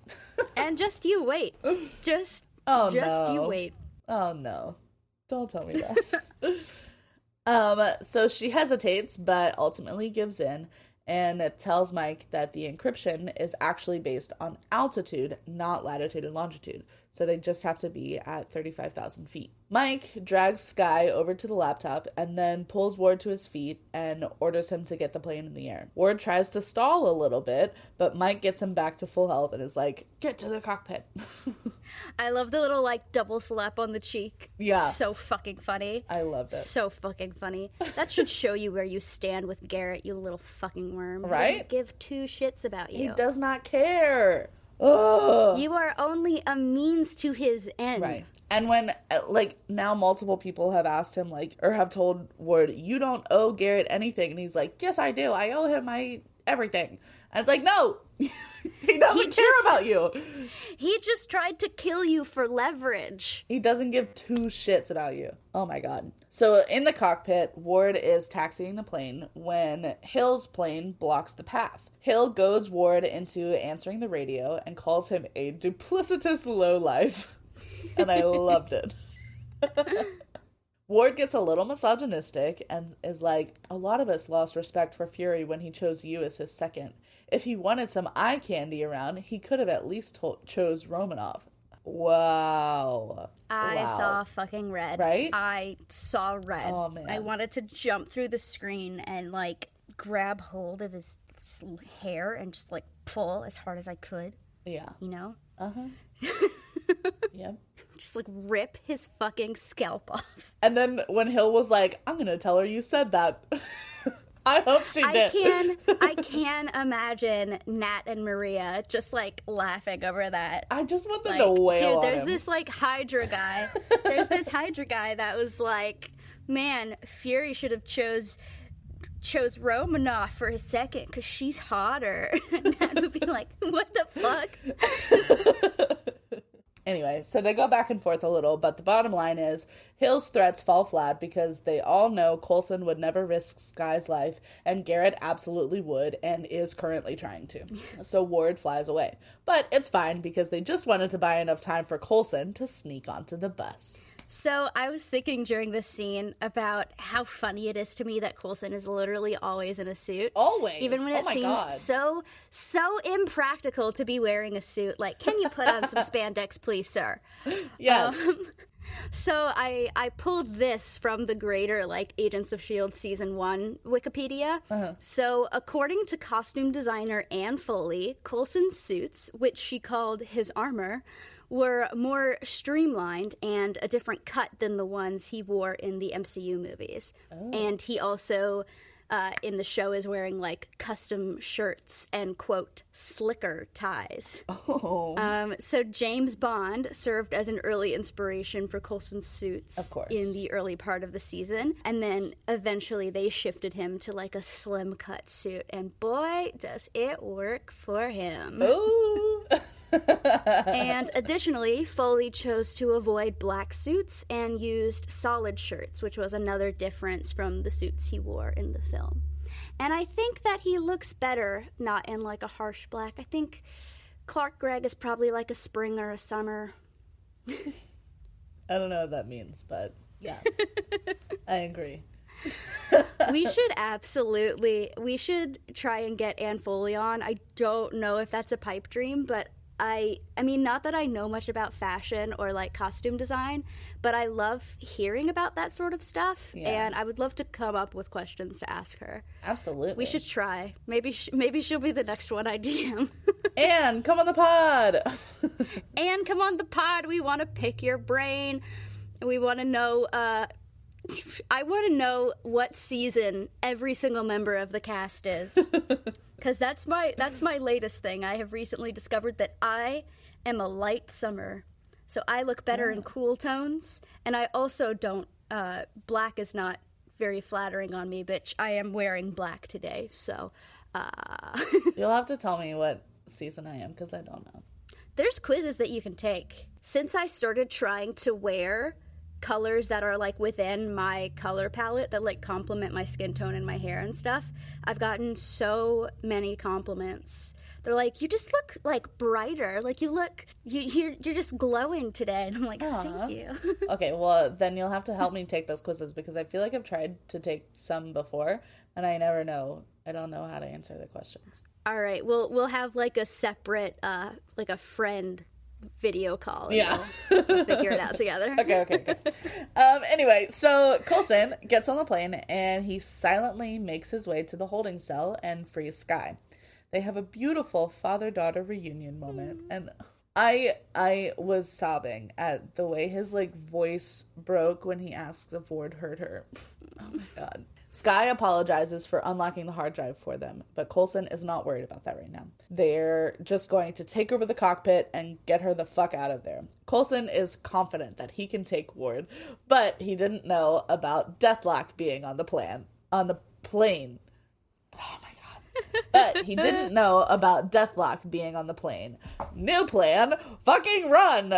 And just you wait. Just you wait. Oh no. Don't tell me that. So she hesitates but ultimately gives in and tells Mike that the encryption is actually based on altitude, not latitude and longitude. So they just have to be at 35,000 feet. Mike drags Skye over to the laptop and then pulls Ward to his feet and orders him to get the plane in the air. Ward tries to stall a little bit, but Mike gets him back to full health and is like, get to the cockpit. I love the little, like, double slap on the cheek. Yeah. So fucking funny. I loved it. So fucking funny. That should show you where you stand with Garrett, you little fucking worm. Right? He doesn't give two shits about you. He does not care. Ugh. You are only a means to his end. Right. And when, like, now multiple people have asked him, like, or have told Ward, you don't owe Garrett anything. And he's like, yes, I do. I owe him my everything. And it's like, no, he doesn't care about you. He just tried to kill you for leverage. He doesn't give two shits about you. Oh, my God. So in the cockpit, Ward is taxiing the plane when Hill's plane blocks the path. Hill goads Ward into answering the radio and calls him a duplicitous lowlife. And I loved it. Ward gets a little misogynistic and is like, a lot of us lost respect for Fury when he chose you as his second. If he wanted some eye candy around, he could have at least chose Romanov. Wow. I saw fucking red. Right? I saw red. Oh, man. I wanted to jump through the screen and, like, grab hold of his hair and just, like, pull as hard as I could. Yeah. You know? Uh-huh. Yep. Just, like, rip his fucking scalp off. And then when Hill was like, I'm going to tell her you said that. I hope she did. I can imagine Nat and Maria just, like, laughing over that. I just want them like, to wail dude, on there's him. this, like, Hydra guy. There's this Hydra guy that was like, man, Fury should have chose Romanoff for his second because she's hotter. And Nat would be like, what the fuck? Anyway, so they go back and forth a little, but the bottom line is Hill's threats fall flat because they all know Coulson would never risk Skye's life, and Garrett absolutely would and is currently trying to. So Ward flies away. But it's fine because they just wanted to buy enough time for Coulson to sneak onto the bus. So I was thinking during this scene about how funny it is to me that Coulson is literally always in a suit. Always. Even when it seems so impractical to be wearing a suit. Like, can you put on some spandex, please, sir? Yes. So I pulled this from the greater, like, Agents of S.H.I.E.L.D. Season 1 Wikipedia. Uh-huh. So according to costume designer Anne Foley, Coulson's suits, which she called his armor, were more streamlined and a different cut than the ones he wore in the MCU movies. Oh. And he also, in the show, is wearing, like, custom shirts and, quote, slicker ties. Oh. So James Bond served as an early inspiration for Coulson's suits of course. In the early part of the season. And then eventually they shifted him to, like, a slim cut suit. And boy, does it work for him. Oh. And additionally, Foley chose to avoid black suits and used solid shirts, which was another difference from the suits he wore in the film. And I think that he looks better not in, like, a harsh black. I think Clark Gregg is probably like a spring or a summer. I don't know what that means, but yeah, I agree. We should try and get Anne Foley on. I don't know if that's a pipe dream, but I mean, not that I know much about fashion or, like, costume design, but I love hearing about that sort of stuff, and I would love to come up with questions to ask her. Absolutely. We should try. Maybe she'll be the next one I DM. Anne, come on the pod! Anne, come on the pod. We want to pick your brain. We want to know, I want to know what season every single member of the cast is. Because that's my latest thing. I have recently discovered that I am a light summer. So I look better in cool tones. And I also don't, black is not very flattering on me, bitch. I am wearing black today, so. You'll have to tell me what season I am, because I don't know. There's quizzes that you can take. Since I started trying to wear colors that are like within my color palette that like complement my skin tone and my hair and stuff, I've gotten so many compliments. They're like, you just look like brighter, like you're just glowing today. And I'm like, thank you. Okay, well then you'll have to help me take those quizzes, because I feel like I've tried to take some before and I don't know how to answer the questions. All right, we'll have like a separate like a friend video call. And we'll figure it out together. Okay. Anyway, so Coulson gets on the plane and he silently makes his way to the holding cell and frees Skye. They have a beautiful father-daughter reunion moment, and I was sobbing at the way his like voice broke when he asked if Ward hurt her. Oh my god. Skye apologizes for unlocking the hard drive for them, but Coulson is not worried about that right now. They're just going to take over the cockpit and get her the fuck out of there. Coulson is confident that he can take Ward, but he didn't know about Deathlock being on the plane. Oh my god. But he didn't know about Deathlock being on the plane. New plan, fucking run!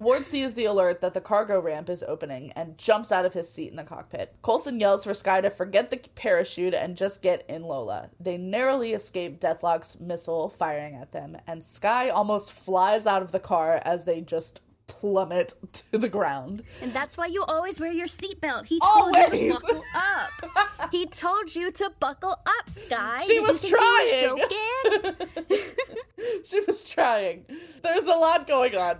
Ward sees the alert that the cargo ramp is opening and jumps out of his seat in the cockpit. Coulson yells for Skye to forget the parachute and just get in Lola. They narrowly escape Deathlock's missile firing at them, and Skye almost flies out of the car as they just plummet to the ground. And that's why you always wear your seatbelt. He told you to buckle up. He told you to buckle up, Skye. She was trying. She was trying. There's a lot going on.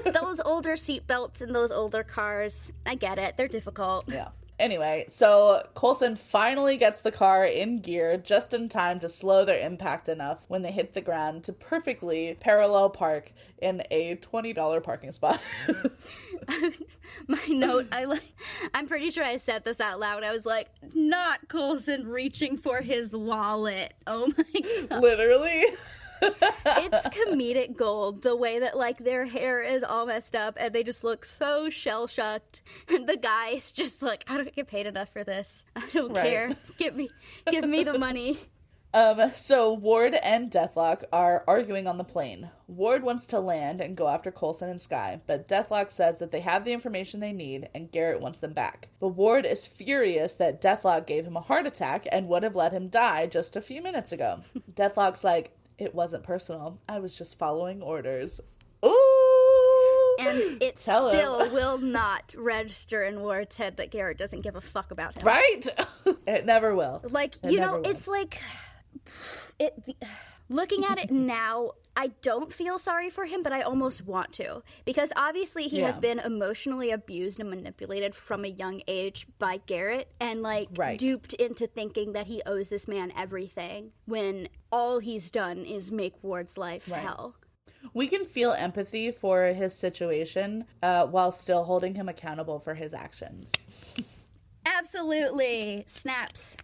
Those older seatbelts in those older cars, I get it. They're difficult. Yeah. Anyway, so Coulson finally gets the car in gear just in time to slow their impact enough when they hit the ground to perfectly parallel park in a $20 parking spot. My note, I'm pretty sure I said this out loud. I was like, not Coulson reaching for his wallet. Oh my god. Literally. It's comedic gold, the way that like their hair is all messed up and they just look so shell-shocked, and the guy's just like, I don't get paid enough for this, I don't care, give me the money. So Ward and Deathlock are arguing on the plane. Ward wants to land and go after Coulson and Skye, but Deathlock says that they have the information they need and Garrett wants them back. But Ward is furious that Deathlock gave him a heart attack and would have let him die just a few minutes ago. Deathlock's like, it wasn't personal. I was just following orders. Ooh! And it still will not register in Ward's head that Garrett doesn't give a fuck about him. Right? It never will. Like, it's like... looking at it now, I don't feel sorry for him, but I almost want to. Because obviously he has been emotionally abused and manipulated from a young age by Garrett, and duped into thinking that he owes this man everything when all he's done is make Ward's life hell. We can feel empathy for his situation while still holding him accountable for his actions. Absolutely. Snaps.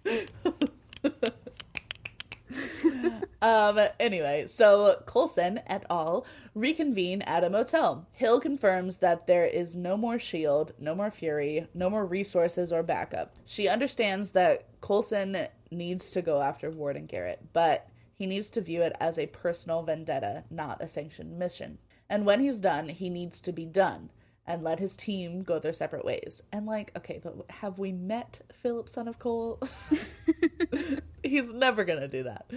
Anyway, so Coulson et al. Reconvene at a motel. Hill confirms that there is no more S.H.I.E.L.D., no more Fury, no more resources or backup. She understands that Coulson needs to go after Ward and Garrett, but he needs to view it as a personal vendetta, not a sanctioned mission. And when he's done, he needs to be done and let his team go their separate ways. And okay, but have we met Philip, son of Cole? He's never gonna do that.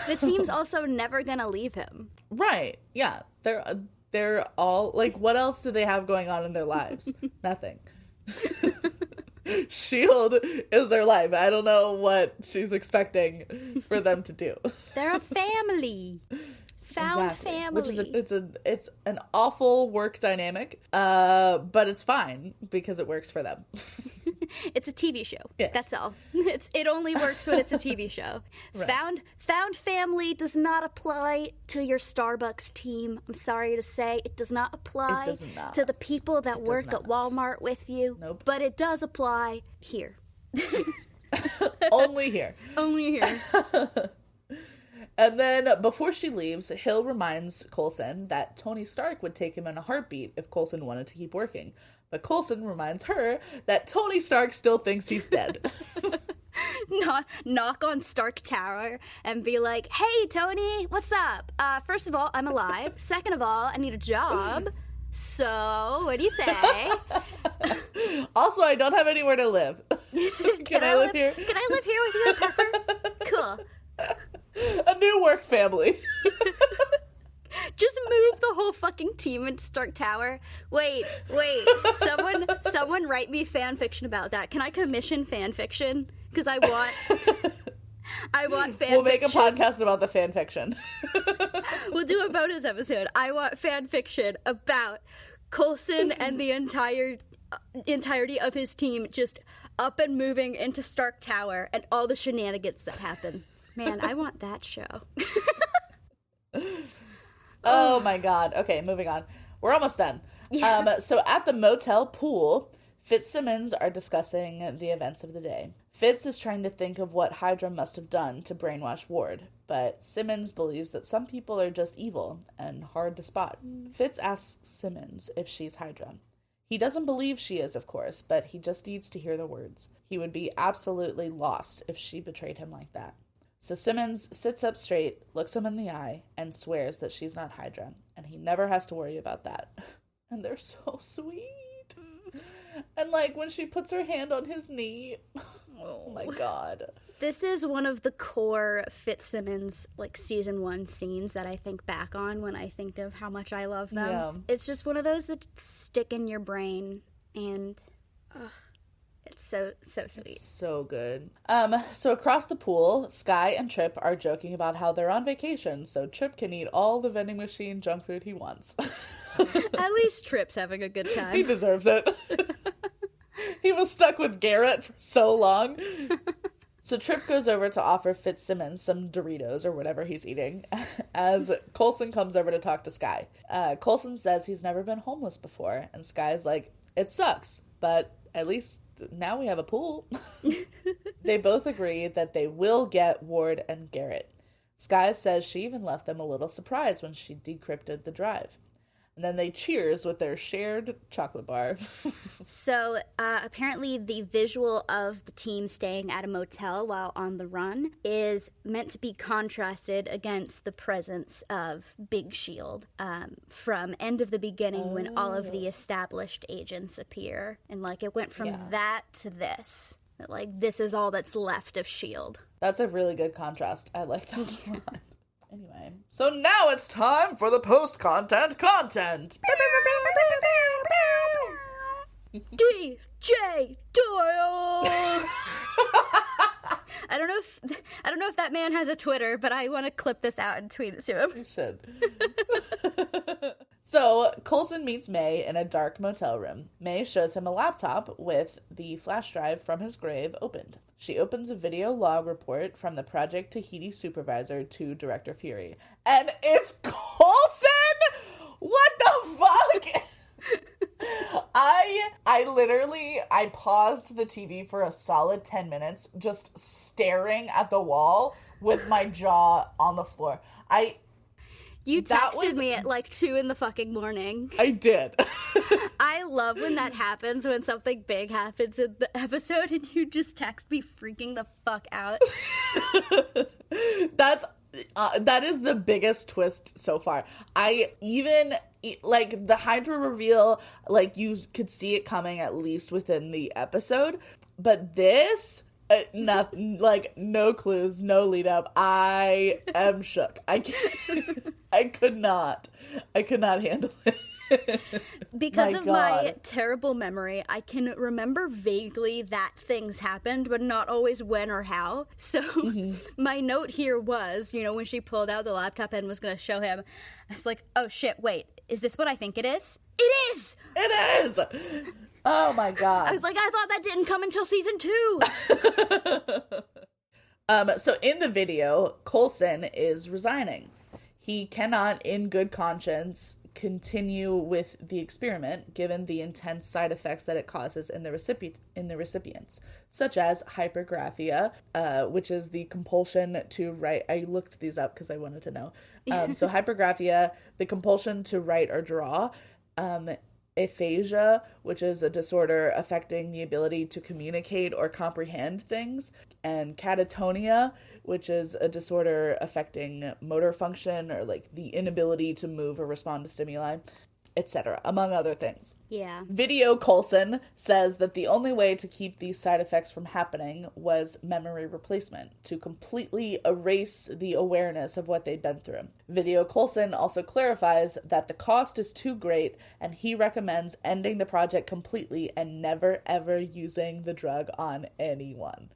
The team's also never gonna leave him. Right, yeah. They're all, what else do they have going on in their lives? Nothing. S.H.I.E.L.D. is their life. I don't know what she's expecting for them to do. They're a family. Family. Which is it's an awful work dynamic, but it's fine because it works for them. It's a TV show. Yes. That's all. It only works when it's a TV show. Right. Found family does not apply to your Starbucks team. I'm sorry to say, it does not apply to the people that work at Walmart with you. Nope. But it does apply here. Only here. Only here. And then before she leaves, Hill reminds Coulson that Tony Stark would take him in a heartbeat if Coulson wanted to keep working. But Coulson reminds her that Tony Stark still thinks he's dead. Knock on Stark Tower and be like, hey, Tony, what's up? First of all, I'm alive. Second of all, I need a job. So, what do you say? Also, I don't have anywhere to live. Can I live here? Can I live here with you and Pepper? Cool. A new work family. Just move the whole fucking team into Stark Tower. Wait. Someone write me fan fiction about that. Can I commission fan fiction? Because I want fan fiction. We'll make a podcast about the fan fiction. We'll do a bonus episode. I want fan fiction about Coulson and the entirety of his team just up and moving into Stark Tower and all the shenanigans that happen. Man, I want that show. Oh my god. Okay, moving on. We're almost done. Yeah. So at the motel pool, Fitzsimmons are discussing the events of the day. Fitz is trying to think of what Hydra must have done to brainwash Ward, but Simmons believes that some people are just evil and hard to spot. Fitz asks Simmons if she's Hydra. He doesn't believe she is, of course, but he just needs to hear the words. He would be absolutely lost if she betrayed him like that. So Simmons sits up straight, looks him in the eye, and swears that she's not Hydra, and he never has to worry about that. And they're so sweet. And, like, when she puts her hand on his knee, oh my god. This is one of the core Fitzsimmons, like, season 1 scenes that I think back on when I think of how much I love them. Yeah. It's just one of those that stick in your brain, and it's so sweet. It's so good. So across the pool, Skye and Trip are joking about how they're on vacation, so Trip can eat all the vending machine junk food he wants. At least Trip's having a good time. He deserves it. He was stuck with Garrett for so long. So Trip goes over to offer Fitzsimmons some Doritos or whatever he's eating as Coulson comes over to talk to Skye. Coulson says he's never been homeless before, and Skye's like, it sucks, but at least now we have a pool. They both agree that they will get Ward and Garrett. Skye says she even left them a little surprise when she decrypted the drive. And then they cheers with their shared chocolate bar. So apparently the visual of the team staying at a motel while on the run is meant to be contrasted against the presence of Big S.H.I.E.L.D. From End of the Beginning when all of the established agents appear. And like it went from that to this. Like this is all that's left of S.H.I.E.L.D. That's a really good contrast. I like that a lot. Anyway, so now it's time for the post-content content. DJ Doyle. I don't know if that man has a Twitter, but I want to clip this out and tweet it to him. You should. So, Coulson meets May in a dark motel room. May shows him a laptop with the flash drive from his grave opened. She opens a video log report from the Project Tahiti supervisor to Director Fury. And it's Coulson? What the fuck? I paused the TV for a solid 10 minutes just staring at the wall with my jaw on the floor. You texted me at like 2 in the fucking morning. I did. I love when that happens, when something big happens in the episode and you just text me freaking the fuck out. That is the biggest twist so far. Like, the Hydra reveal, like, you could see it coming at least within the episode. But this, nothing, like, no clues, no lead up. I am shook. I could not handle it. Because of my terrible memory, I can remember vaguely that things happened, but not always when or how. So my note here was, when she pulled out the laptop and was going to show him, I was like, oh shit, wait, is this what I think it is? It is! It is! Oh my god. I was like, I thought that didn't come until season 2. So in the video, Coulson is resigning. He cannot, in good conscience, continue with the experiment given the intense side effects that it causes in the recipients, such as hypergraphia, which is the compulsion to write. I looked these up because I wanted to know. So hypergraphia, the compulsion to write or draw, aphasia, which is a disorder affecting the ability to communicate or comprehend things, and catatonia, which is a disorder affecting motor function or like the inability to move or respond to stimuli, etc., among other things. Yeah. Video Coulson says that the only way to keep these side effects from happening was memory replacement, to completely erase the awareness of what they'd been through. Video Coulson also clarifies that the cost is too great, and he recommends ending the project completely and never ever using the drug on anyone.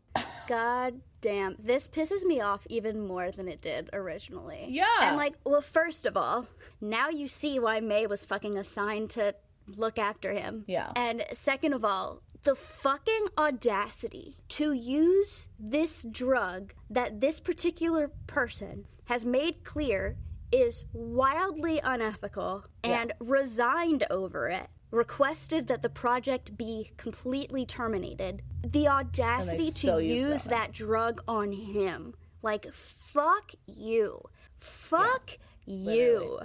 God damn. This pisses me off even more than it did originally. Yeah. And like, well, first of all, now you see why May was fucking assigned to look after him. Yeah. And second of all, the fucking audacity to use this drug that this particular person has made clear is wildly unethical and resigned over it. Requested that the project be completely terminated. The audacity to use that drug on him. Like, fuck you. Fuck you.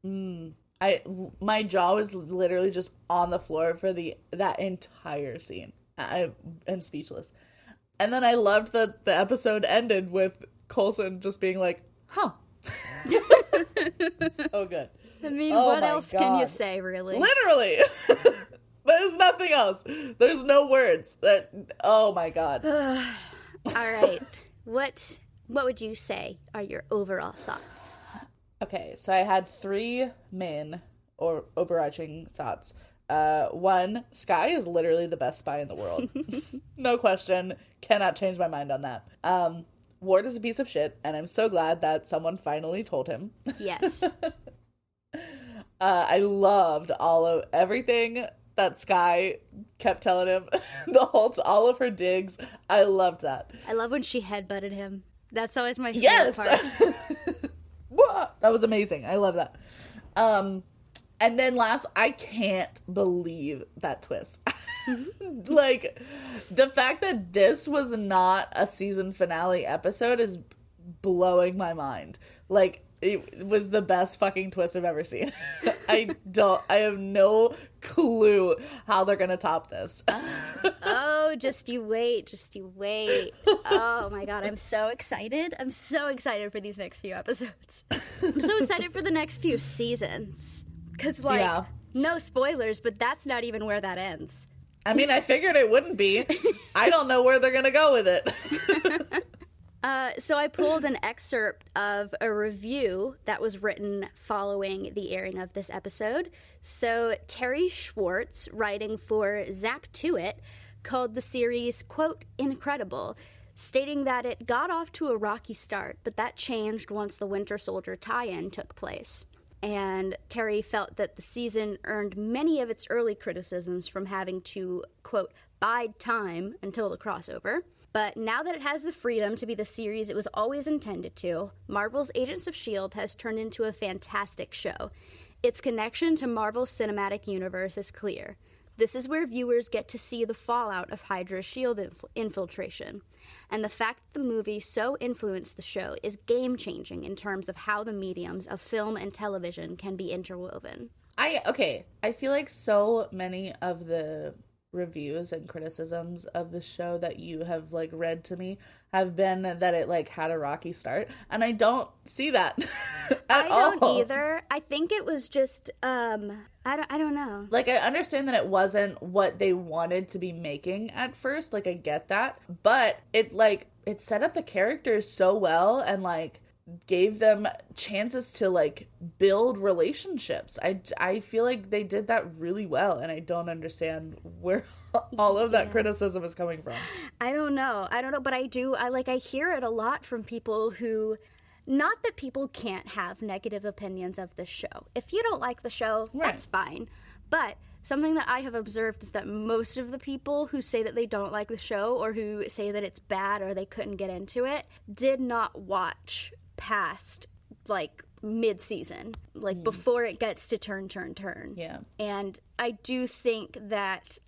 My jaw was literally just on the floor for that entire scene. I am speechless. And then I loved that the episode ended with Coulson just being like, huh. So good. I mean, what else can you say, really? Literally. There's nothing else. There's no words. Oh my God. All right. What would you say are your overall thoughts? Okay, so I had 3 main or overarching thoughts. 1, Skye is literally the best spy in the world. No question. Cannot change my mind on that. Ward is a piece of shit, and I'm so glad that someone finally told him. Yes. I loved everything that Skye kept telling him. All of her digs. I loved that. I love when she headbutted him. That's always my favorite part. That was amazing. I love that. And then last, I can't believe that twist. Like, the fact that this was not a season finale episode is blowing my mind. Like, it was the best fucking twist I've ever seen. I have no clue how they're gonna top this. Oh, just you wait. Oh my God, I'm so excited. I'm so excited for these next few episodes. I'm so excited for the next few seasons. Because, no spoilers, but that's not even where that ends. I mean, I figured it wouldn't be. I don't know where they're gonna go with it. So I pulled an excerpt of a review that was written following the airing of this episode. So Terry Schwartz, writing for Zap To It, called the series, quote, incredible, stating that it got off to a rocky start, but that changed once the Winter Soldier tie-in took place. And Terry felt that the season earned many of its early criticisms from having to, quote, bide time until the crossover. But now that it has the freedom to be the series it was always intended to, Marvel's Agents of S.H.I.E.L.D. has turned into a fantastic show. Its connection to Marvel's cinematic universe is clear. This is where viewers get to see the fallout of Hydra's S.H.I.E.L.D. infiltration. And the fact that the movie so influenced the show is game-changing in terms of how the mediums of film and television can be interwoven. I feel like so many of the reviews and criticisms of the show that you have like read to me have been that it like had a rocky start, and I don't see that at all. I don't either. I think it was just I don't know. Like, I understand that it wasn't what they wanted to be making at first, like I get that, but it set up the characters so well and like gave them chances to like build relationships. I feel like they did that really well, and I don't understand where all of that criticism is coming from. I don't know, but I hear it a lot from people who, not that people can't have negative opinions of the show. If you don't like the show, that's fine. But something that I have observed is that most of the people who say that they don't like the show or who say that it's bad or they couldn't get into it did not watch past like mid-season, like before it gets to turn. Yeah. And I do think that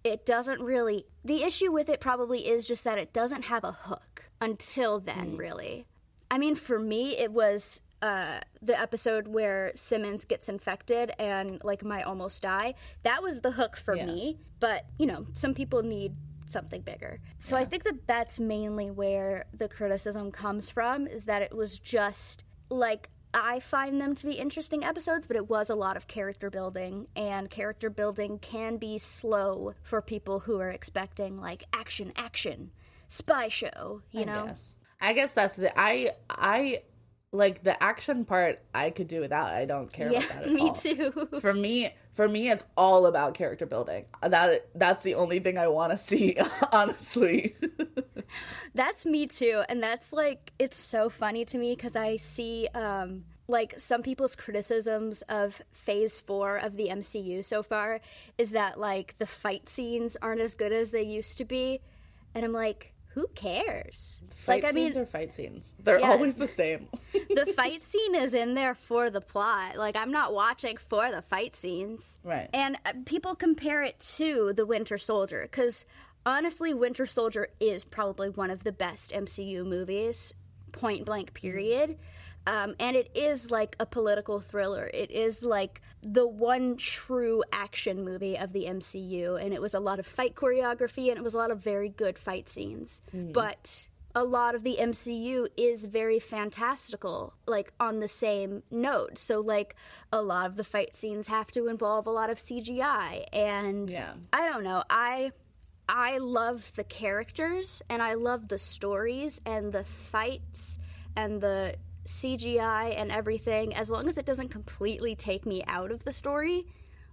it doesn't really, the issue with it probably is just that it doesn't have a hook until then, really. I mean, for me, it was the episode where Simmons gets infected and, like, might almost die. That was the hook for me, but, you know, some people need something bigger. So I think that that's mainly where the criticism comes from, is that it was just, like, I find them to be interesting episodes, but it was a lot of character building, and character building can be slow for people who are expecting, like, action, spy show, you know? I guess that's I like the action part I could do without. I don't care about that at all. Me too. For me, it's all about character building. That's the only thing I want to see, honestly. That's me too, and that's, like, it's so funny to me because I see, like, some people's criticisms of Phase 4 of the MCU so far is that, like, the fight scenes aren't as good as they used to be, and I'm like, who cares? Fight scenes are fight scenes. They're always the same. The fight scene is in there for the plot. Like, I'm not watching for the fight scenes. Right. And people compare it to The Winter Soldier, because honestly, Winter Soldier is probably one of the best MCU movies, point blank, period. And it is like a political thriller. It is like the one true action movie of the MCU, and it was a lot of fight choreography, and it was a lot of very good fight scenes. But a lot of the MCU is very fantastical, like, on the same note. So, like, a lot of the fight scenes have to involve a lot of CGI, and I don't know, I love the characters, and I love the stories, and the fights, and the CGI and everything, as long as it doesn't completely take me out of the story.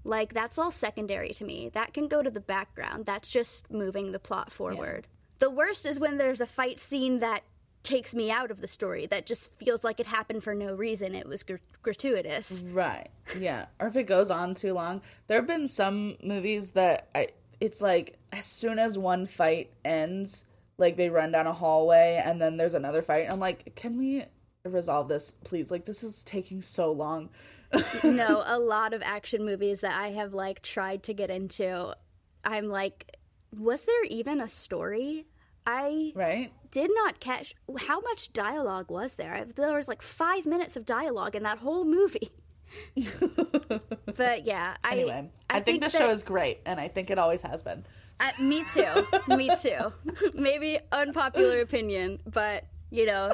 Like, that's all secondary to me. That can go to the background. That's just moving the plot forward. The worst is when there's a fight scene that takes me out of the story, that just feels like it happened for no reason. It was gratuitous. Right. Yeah. Or if it goes on too long. There have been some movies that it's like, as soon as one fight ends, like, they run down a hallway and then there's another fight. I'm like, can we resolve this, please? Like, this is taking so long. No, a lot of action movies that I have, like, tried to get into, I'm like, was there even a story? I did not catch, how much dialogue was there? There was like 5 minutes of dialogue in that whole movie. But yeah, anyway, I think the show is great, and I think it always has been. Me too. Maybe unpopular opinion, but, you know,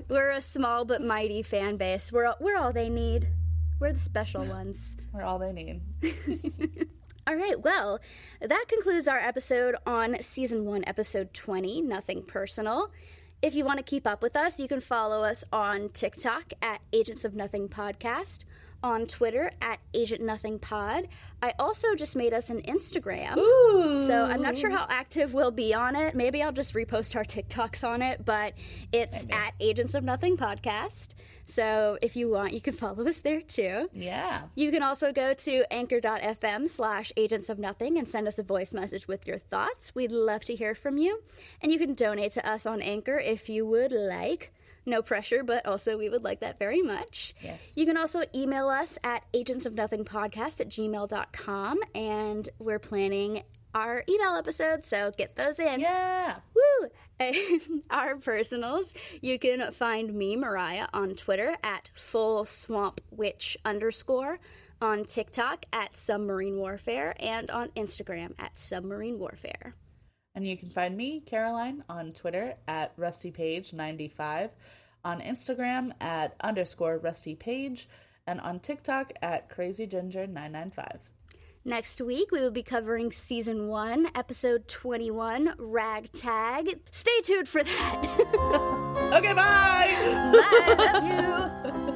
we're a small but mighty fan base. We're all they need. We're the special ones. We're all they need. All right, well, that concludes our episode on Season 1, Episode 20, Nothing Personal. If you want to keep up with us, you can follow us on TikTok at Agents of Nothing Podcast, on Twitter at Agent Nothing Pod. I also just made us an Instagram. Ooh. So I'm not sure how active we'll be on it. Maybe I'll just repost our TikToks on it, but it's at Agents of Nothing Podcast. So if you want, you can follow us there too. Yeah. You can also go to anchor.fm/Agents of Nothing and send us a voice message with your thoughts. We'd love to hear from you. And you can donate to us on Anchor if you would like. No pressure, but also we would like that very much. Yes. You can also email us at agentsofnothingpodcast@gmail.com, and we're planning our email episodes, so get those in. Yeah. Woo! And our personals, you can find me, Mariah, on Twitter at FullSwampWitch_, on TikTok at Submarine Warfare, and on Instagram at Submarine Warfare. And you can find me, Caroline, on Twitter at RustyPage95, on Instagram at _RustyPage, and on TikTok at CrazyGinger995. Next week, we will be covering Season 1, Episode 21, Ragtag. Stay tuned for that. Okay, bye! Bye, love you!